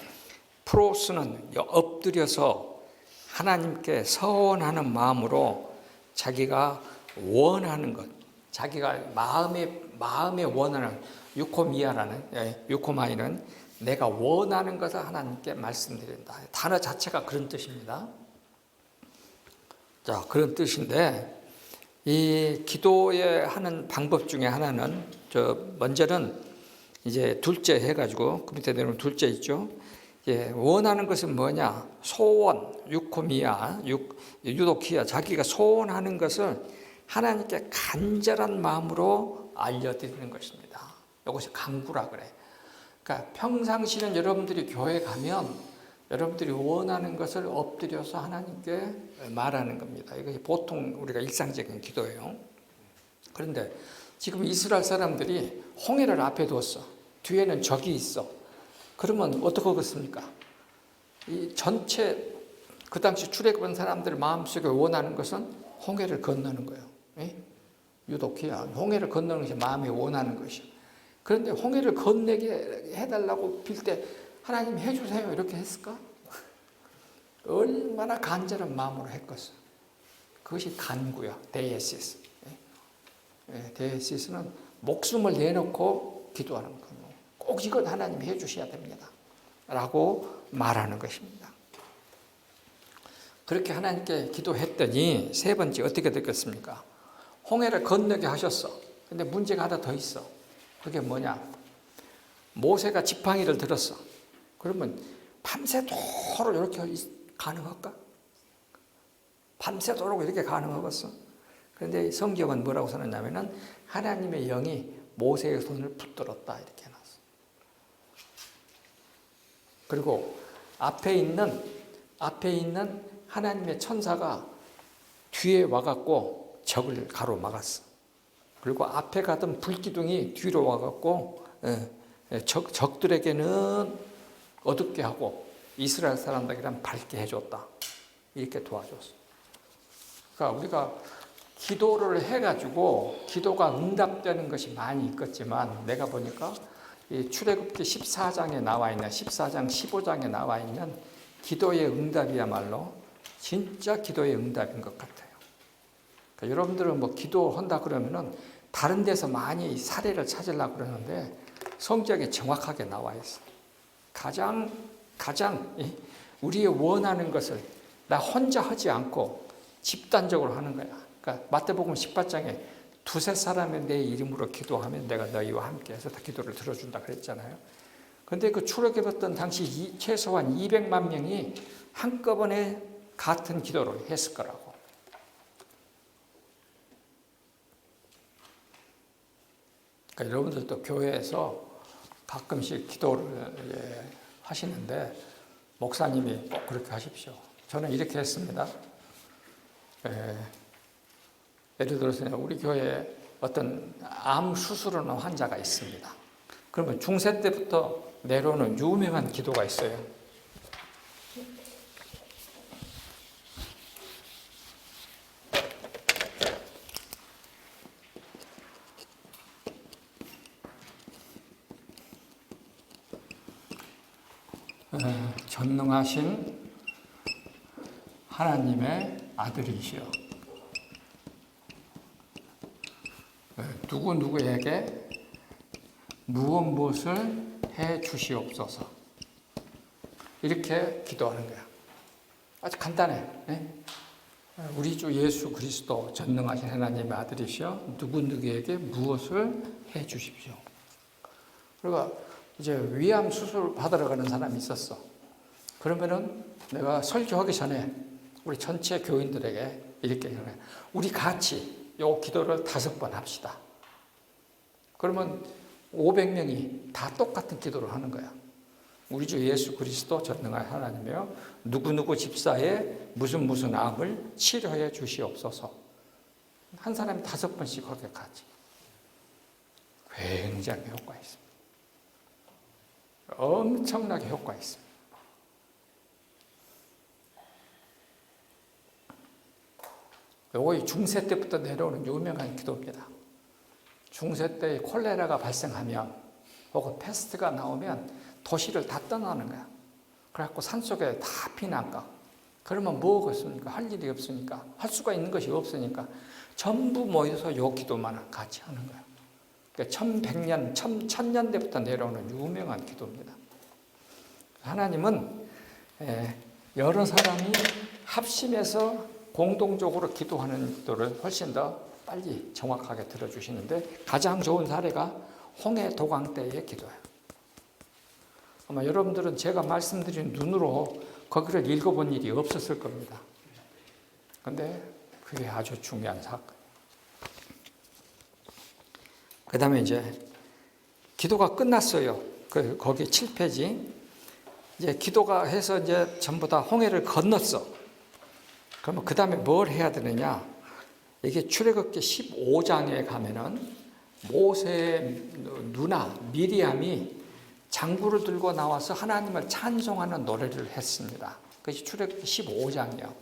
Speaker 1: 프로스는 엎드려서 하나님께 서원하는 마음으로 자기가 원하는 것, 자기가 마음에 원하는, 유코마이는 내가 원하는 것을 하나님께 말씀드린다. 단어 자체가 그런 뜻입니다. 자, 그런 뜻인데, 이 기도에 하는 방법 중에 하나는, 먼저는 이제 둘째 해가지고, 그 밑에 내려오면 둘째 있죠. 원하는 것은 뭐냐? 소원, 유도키야. 자기가 소원하는 것을 하나님께 간절한 마음으로 알려드리는 것입니다. 이것이 간구라 그래. 그러니까 평상시는 여러분들이 교회 가면 여러분들이 원하는 것을 엎드려서 하나님께 말하는 겁니다. 이것이 보통 우리가 일상적인 기도예요. 그런데 지금 이스라엘 사람들이 홍해를 앞에 두었어. 뒤에는 적이 있어. 그러면 어떻게 하겠습니까? 이 전체 그 당시 출애굽한 사람들 마음속에 원하는 것은 홍해를 건너는 거예요. 유도키야. 홍해를 건너는 것이 마음에 원하는 것이요. 그런데 홍해를 건너게 해달라고 빌 때 하나님 해주세요 이렇게 했을까? 얼마나 간절한 마음으로 했겠어. 그것이 간구야. 데이에시스. 데이에시스는 목숨을 내놓고 기도하는 거예요. 꼭 이건 하나님 해주셔야 됩니다 라고 말하는 것입니다. 그렇게 하나님께 기도했더니 세 번째 어떻게 됐겠습니까? 홍해를 건너게 하셨어. 근데 문제가 하나 더 있어. 그게 뭐냐? 모세가 지팡이를 들었어. 그러면 밤새도록 이렇게 가능할까? 밤새도록 이렇게 가능하겠어? 그런데 성경은 뭐라고 써놨냐면은 하나님의 영이 모세의 손을 붙들었다 이렇게 해놨어. 그리고 앞에 있는 하나님의 천사가 뒤에 와갖고 적을 가로막았어. 그리고 앞에 가던 불기둥이 뒤로 와갖고 적들에게는 어둡게 하고 이스라엘 사람들에게는 밝게 해줬다. 이렇게 도와줬어. 그러니까 우리가 기도를 해가지고 기도가 응답되는 것이 많이 있겠지만 내가 보니까 이 출애굽기 14장에 나와 있는 14장 15장에 나와 있는 기도의 응답이야말로 진짜 기도의 응답인 것 같아요. 그러니까 여러분들은 뭐 기도한다 그러면은 다른 데서 많이 사례를 찾으려고 그러는데 성경에 정확하게 나와 있어. 가장 우리의 원하는 것을 나 혼자 하지 않고 집단적으로 하는 거야. 그러니까 마태복음 18장에 두세 사람의 내 이름으로 기도하면 내가 너희와 함께 해서 다 기도를 들어준다 그랬잖아요. 그런데 그 출애굽했던 당시 최소한 200만 명이 한꺼번에 같은 기도를 했을 거라고. 그러니까 여러분들도 교회에서 가끔씩 기도를 하시는데 목사님이 꼭 그렇게 하십시오. 저는 이렇게 했습니다. 예를 들어서 우리 교회에 어떤 암 수술하는 환자가 있습니다. 그러면 중세 때부터 내려오는 유명한 기도가 있어요. 전능하신 하나님의 아들이시여. 누구에게 무엇을 해 주시옵소서. 이렇게 기도하는 거야. 아주 간단해. 우리 주 예수 그리스도 전능하신 하나님의 아들이시여 누구에게 무엇을 해 주십시오. 그리고 이제 위암 수술 받으러 가는 사람이 있었어. 그러면은 내가 설교하기 전에 우리 전체 교인들에게 이렇게 해. 우리 같이 요 기도를 5번 합시다. 그러면 500명이 다 똑같은 기도를 하는 거야. 우리 주 예수 그리스도 전능한 하나님이여 누구누구 집사의 무슨 암을 치료해 주시옵소서. 한 사람이 5번씩 그렇게 가지. 굉장히 효과 있습니다. 엄청나게 효과 있습니다. 요거 중세 때부터 내려오는 유명한 기도입니다. 중세 때 콜레라가 발생하면 혹은 패스트가 나오면 도시를 다 떠나는 거야. 그래갖고 산속에 다 피난 가. 그러면 뭐가 있습니까? 할 일이 없으니까. 할 수가 있는 것이 없으니까. 전부 모여서 요 기도만 같이 하는 거야. 그러니까 1100년, 1000년대부터 내려오는 유명한 기도입니다. 하나님은 여러 사람이 합심해서 공동적으로 기도하는 기도를 훨씬 더 빨리 정확하게 들어주시는데 가장 좋은 사례가 홍해 도강 때의 기도예요. 아마 여러분들은 제가 말씀드린 눈으로 거기를 읽어본 일이 없었을 겁니다. 그런데 그게 아주 중요한 사건. 그 다음에 이제 기도가 끝났어요. 거기 7페이지. 이제 기도가 해서 이제 전부 다 홍해를 건넜어. 그러면 그 다음에 뭘 해야 되느냐? 이게 출애굽기 15장에 가면은 모세의 누나 미리암이 장구를 들고 나와서 하나님을 찬송하는 노래를 했습니다. 그것이 출애굽기 15장이요.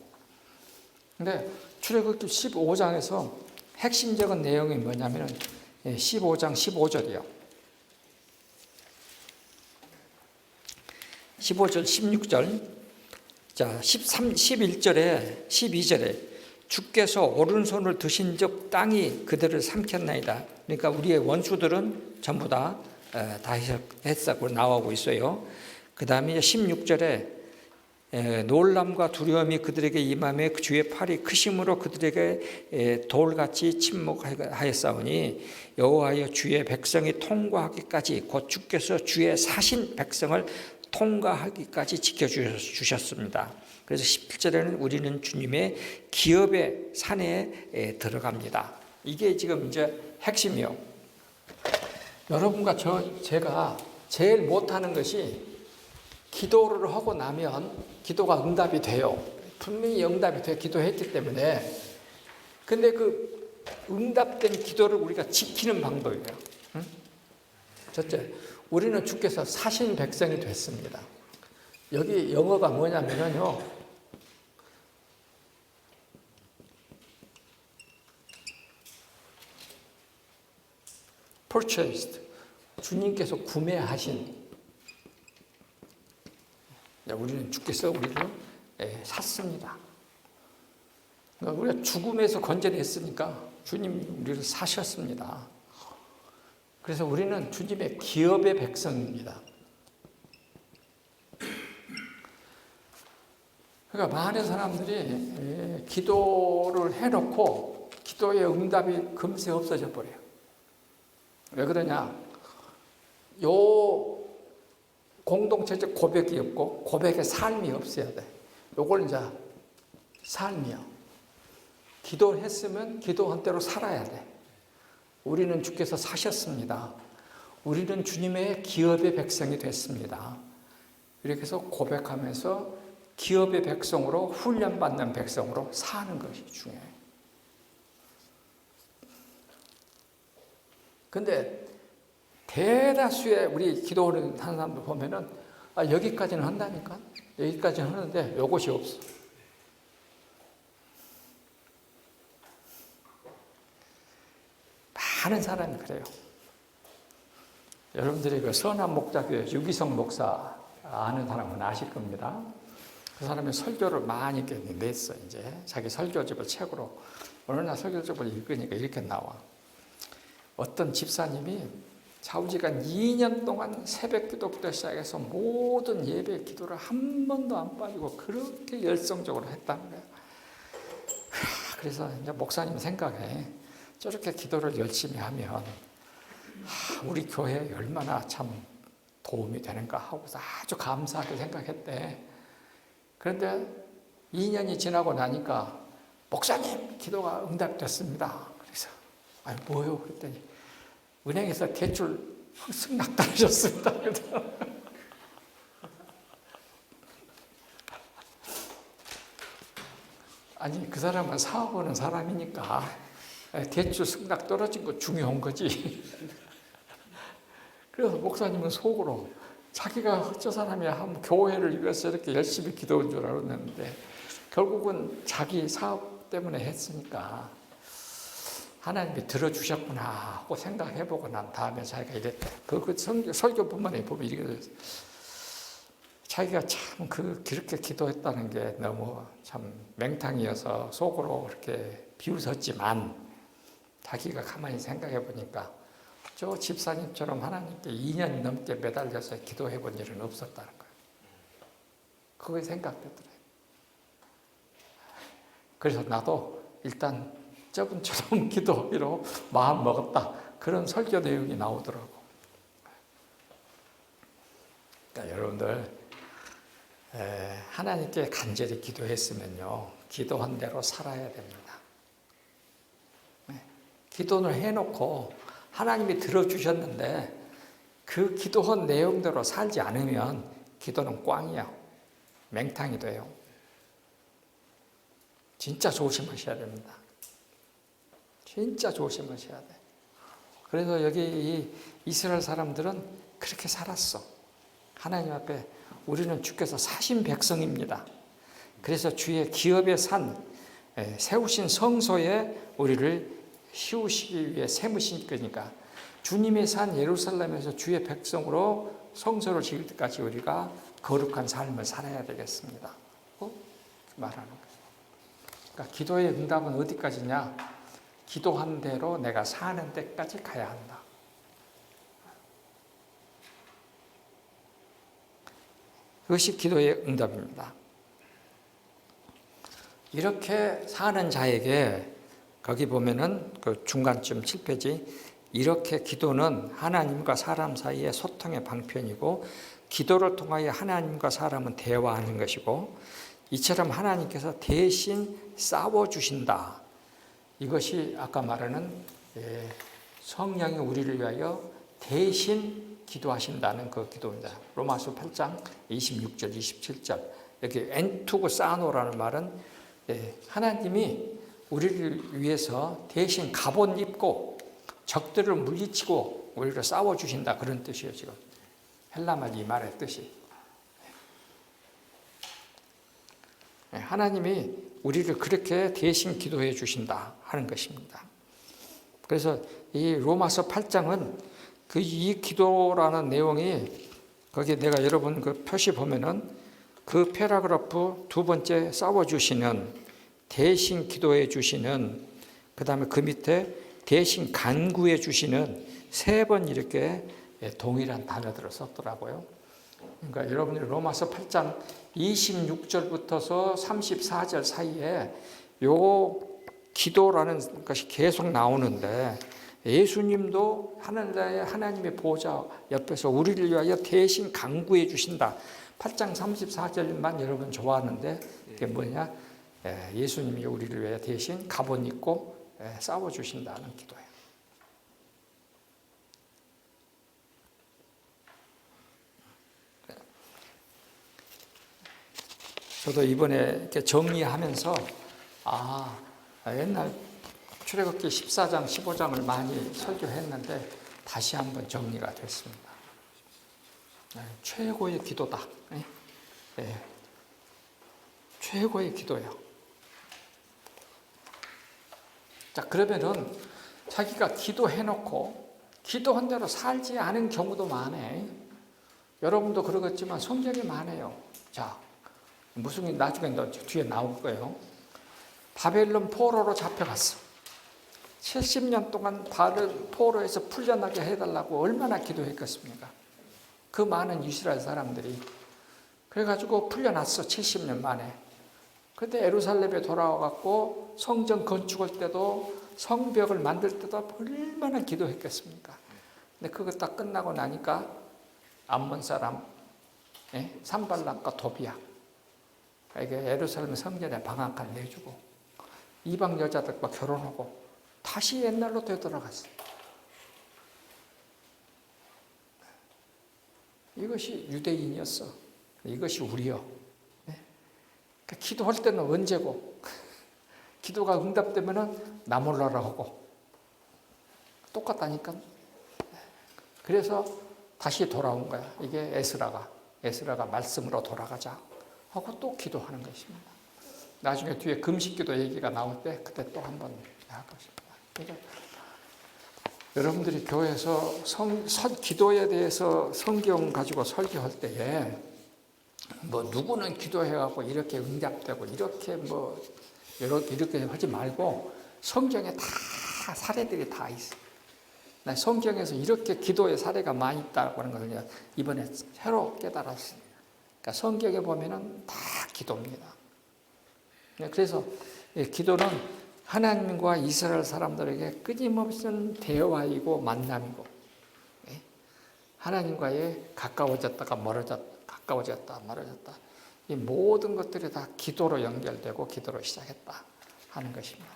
Speaker 1: 근데 출애굽기 15장에서 핵심적인 내용이 뭐냐면은 15장 15절이요. 15절, 16절. 자, 11절에 12절에 주께서 오른손을 드신 적 땅이 그들을 삼켰나이다. 그러니까 우리의 원수들은 전부 다 했다고 나오고 있어요. 그 다음에 16절에 놀람과 두려움이 그들에게 임하며 주의 팔이 크심으로 그들에게 돌같이 침묵하였사오니 여호와여 주의 백성이 통과하기까지 곧 주께서 주의 사신 백성을 통과하기까지 지켜주셨습니다. 그래서 17절에는 우리는 주님의 기업의 산에 들어갑니다. 이게 지금 이제 핵심이요. 여러분과 제가 제일 못하는 것이 기도를 하고 나면 기도가 응답이 돼요. 분명히 응답이 돼요. 기도했기 때문에. 근데 그 응답된 기도를 우리가 지키는 방법이에요. 응? 첫째, 우리는 주께서 사신 백성이 됐습니다. 여기 영어가 뭐냐면요. purchased. 주님께서 구매하신. 우리는 주께서 우리를 샀습니다. 그러니까 우리가 죽음에서 건져냈으니까 주님 우리를 사셨습니다. 그래서 우리는 주님의 기업의 백성입니다. 그러니까 많은 사람들이 기도를 해놓고 기도의 응답이 금세 없어져 버려요. 왜 그러냐? 요 공동체적 고백이 없고 고백의 삶이 없어야 돼. 요걸 이제 삶이요. 기도했으면 기도한 대로 살아야 돼. 우리는 주께서 사셨습니다. 우리는 주님의 기업의 백성이 됐습니다. 이렇게 해서 고백하면서 기업의 백성으로 훈련받는 백성으로 사는 것이 중요해요. 근데 대다수의 우리 기도를 하는 사람들 보면은 여기까지는 한다니까? 여기까지는 하는데 요것이 없어. 많은 사람이 그래요. 여러분들이 그 선한 목자교회 유기성 목사 아는 사람은 아실 겁니다. 그 사람이 설교를 많이 냈어. 이제 자기 설교집을 책으로. 어느 날 설교집을 읽으니까 이렇게 나와. 어떤 집사님이 좌우지간 2년 동안 새벽 기도부터 시작해서 모든 예배 기도를 한 번도 안 빠지고 그렇게 열성적으로 했다는 거야. 그래서 이제 목사님 생각에 저렇게 기도를 열심히 하면 우리 교회에 얼마나 참 도움이 되는가 하고서 아주 감사하게 생각했대. 그런데 2년이 지나고 나니까 목사님 기도가 응답됐습니다. 그래서 아니 뭐요? 그랬더니 은행에서 대출 승낙 떨어졌습니다. 아니 그 사람은 사업하는 사람이니까 대출 승낙 떨어진 거 중요한 거지. 그래서 목사님은 속으로 자기가 저 사람이 한 교회를 위해서 이렇게 열심히 기도한 줄 알았는데 결국은 자기 사업 때문에 했으니까 하나님이 들어주셨구나 하고 생각해보고 난 다음에 자기가 이랬대. 그 설교 본문에 보면 이렇게 됐어요. 자기가 참 그렇게 기도했다는 게 너무 참 맹탕이어서 속으로 이렇게 비웃었지만 자기가 가만히 생각해 보니까 저 집사님처럼 하나님께 2년 넘게 매달려서 기도해 본 일은 없었다는 거예요. 그게 생각되더래요. 그래서 나도 일단 저분처럼 기도로 마음 먹었다. 그런 설교 내용이 나오더라고. 그러니까 여러분들 하나님께 간절히 기도했으면요. 기도한 대로 살아야 됩니다. 기도를 해놓고 하나님이 들어주셨는데 그 기도한 내용대로 살지 않으면 기도는 꽝이야. 맹탕이 돼요. 진짜 조심하셔야 됩니다. 진짜 조심하셔야 돼. 그래서 여기 이 이스라엘 사람들은 그렇게 살았어. 하나님 앞에 우리는 주께서 사신 백성입니다. 그래서 주의 기업의 산 세우신 성소에 우리를 씌우시기 위해 세우신 거니까 주님의 산 예루살렘에서 주의 백성으로 성소를 지을 때까지 우리가 거룩한 삶을 살아야 되겠습니다. 말하는 거예요. 그러니까 기도의 응답은 어디까지냐? 기도한 대로 내가 사는 데까지 가야 한다. 그것이 기도의 응답입니다. 이렇게 사는 자에게 거기 보면은 그 중간쯤 7페이지 이렇게 기도는 하나님과 사람 사이의 소통의 방편이고 기도를 통하여 하나님과 사람은 대화하는 것이고 이처럼 하나님께서 대신 싸워주신다. 이것이 아까 말하는 성령이 우리를 위하여 대신 기도하신다는 그 기도입니다. 로마서 8장 26절, 27절. 여기 엔투고 사노라는 말은 하나님이 우리를 위해서 대신 갑옷 입고 적들을 물리치고 우리를 싸워주신다. 그런 뜻이에요, 지금. 헬라말 이 말의 뜻이. 하나님이 우리를 그렇게 대신 기도해 주신다 하는 것입니다. 그래서 이 로마서 8장은 이 기도라는 내용이 거기 내가 여러분 그 표시 보면은 그 패러그래프 두 번째 싸워주시는 대신 기도해 주시는 그 다음에 그 밑에 대신 간구해 주시는 세 번 이렇게 동일한 단어들을 썼더라고요. 그러니까 여러분이 로마서 8장 26절부터서 34절 사이에 요 기도라는 것이 계속 나오는데 예수님도 하나님의 보좌 옆에서 우리를 위하여 대신 간구해 주신다. 8장 34절만 여러분 좋아하는데 그게 뭐냐? 예수님이 우리를 위하여 대신 갑옷 입고 싸워주신다는 기도예요. 저도 이번에 이렇게 정리하면서 옛날 출애굽기 14장, 15장을 많이 설교했는데 다시 한번 정리가 됐습니다. 최고의 기도다. 최고의 기도예요. 자, 그러면은 자기가 기도해놓고 기도한 대로 살지 않은 경우도 많아요. 여러분도 그러겠지만 성경이 많아요. 자, 무슨 나중에 뒤에 나올 거예요. 바벨론 포로로 잡혀갔어. 70년 동안 포로에서 풀려나게 해달라고 얼마나 기도했겠습니까? 그 많은 이스라엘 사람들이. 그래가지고 풀려났어. 70년 만에. 근데 예루살렘에 돌아와갖고 성전 건축할 때도 성벽을 만들 때도 얼마나 기도했겠습니까? 근데 그거 딱 끝나고 나니까 암몬 사람 산발락과 도비야 이게 예루살렘 성전에 방 한 칸 내주고 이방 여자들과 결혼하고 다시 옛날로 되돌아갔어. 이것이 유대인이었어. 이것이 우리요. 그러니까 기도할 때는 언제고 기도가 응답되면은 나 몰라라 하고 똑같다니까. 그래서 다시 돌아온 거야. 이게 에스라가 말씀으로 돌아가자 하고 또 기도하는 것입니다. 나중에 뒤에 금식기도 얘기가 나올 때 그때 또 한번 할 것입니다. 그러니까 여러분들이 교회에서 기도에 대해서 성경 가지고 설교할 때에 뭐 누구는 기도해갖고 이렇게 응답되고 이렇게 하지 말고 성경에 다 사례들이 다 있어. 나 성경에서 이렇게 기도의 사례가 많이 있다고 하는 것을 이번에 새로 깨달았어요. 그러니까 성경에 보면은 다 기도입니다. 그래서 기도는 하나님과 이스라엘 사람들에게 끊임없는 대화이고 만남이고 하나님과의 가까워졌다가 멀어졌다. 이 모든 것들이 다 기도로 연결되고 기도로 시작했다 하는 것입니다.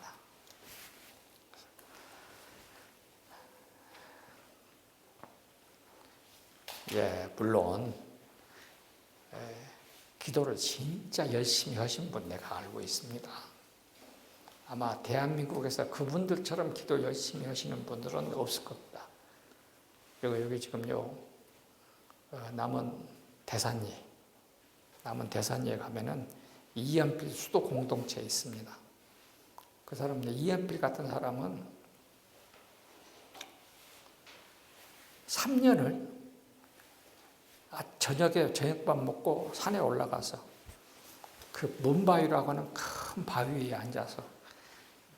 Speaker 1: 물론 기도를 진짜 열심히 하신 분 내가 알고 있습니다. 아마 대한민국에서 그분들처럼 기도 열심히 하시는 분들은 없을 겁니다. 그리고 여기 지금요 남은 대산리에 가면은 이연필 수도 공동체에 있습니다. 그 사람들 이연필 같은 사람은 3년을 저녁에 저녁밥 먹고 산에 올라가서 그 문바위라고 하는 큰 바위 위에 앉아서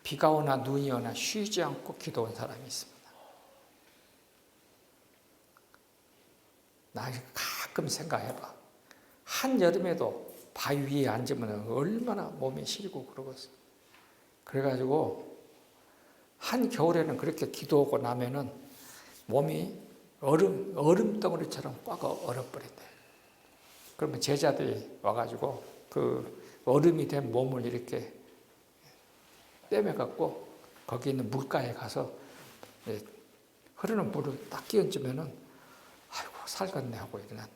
Speaker 1: 비가 오나 눈이 오나 쉬지 않고 기도한 사람이 있습니다. 나 가끔 생각해봐. 한여름에도 바위 위에 앉으면 얼마나 몸이 시리고 그러겠어. 그래가지고 한겨울에는 그렇게 기도하고 나면은 몸이 얼음 덩어리처럼 꽉 얼어버린대. 그러면 제자들이 와가지고 그 얼음이 된 몸을 이렇게 떼매갖고 거기 있는 물가에 가서 흐르는 물을 딱 끼얹으면은 아이고 살겠네 하고 일어났네.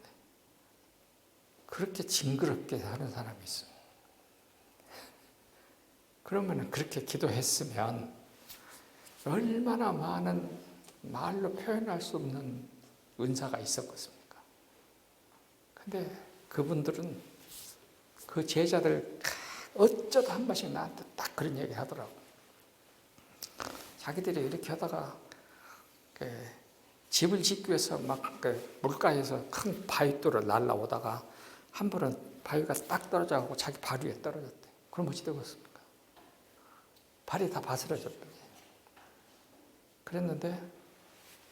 Speaker 1: 그렇게 징그럽게 사는 사람이 있어. 그러면은 그렇게 기도했으면 얼마나 많은 말로 표현할 수 없는 은사가 있었겠습니까? 근데 그분들은 그 제자들 어쩌다 한 번씩 나한테 딱 그런 얘기 하더라고. 자기들이 이렇게 하다가 집을 짓기 위해서 막 물가에서 큰 바위돌을 날라오다가 한 번은 바위가 딱 떨어져가지고 자기 발 위에 떨어졌대. 그럼 어찌 되겠습니까? 발이 다 바스러졌더니. 그랬는데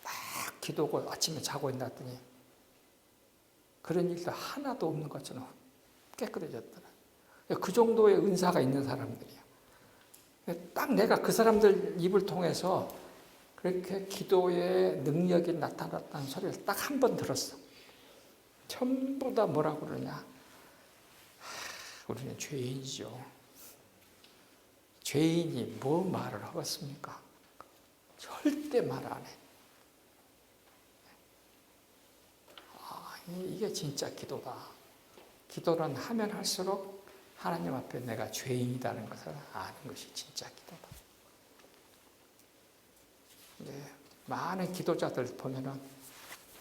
Speaker 1: 막 기도하고 아침에 자고 있났더니 그런 일도 하나도 없는 것처럼 깨끗해졌더라. 그 정도의 은사가 있는 사람들이야. 딱 내가 그 사람들 입을 통해서 그렇게 기도의 능력이 나타났다는 소리를 딱 한 번 들었어. 전부 다 뭐라고 그러냐. 우리는 죄인이죠. 죄인이 뭐 말을 하겠습니까? 절대 말 안 해. 이게 진짜 기도다. 기도는 하면 할수록 하나님 앞에 내가 죄인이라는 것을 아는 것이 진짜 기도다. 많은 기도자들 보면은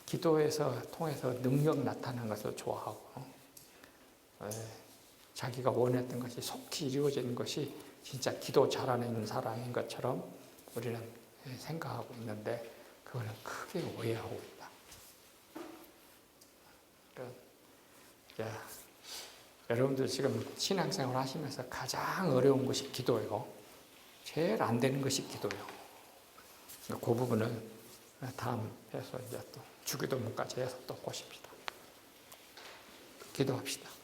Speaker 1: 기도에서 통해서 능력 나타나는 것을 좋아하고 자기가 원했던 것이 속히 이루어지는 것이 진짜 기도 잘하는 사람인 것처럼 우리는 생각하고 있는데 그거는 크게 오해하고 있다. 여러분들 지금 신앙생활 하시면서 가장 어려운 것이 기도예요. 제일 안 되는 것이 기도예요. 그 부분은 다음 해서 이제 또 주기도문까지 해서 또 보십시다. 기도합시다.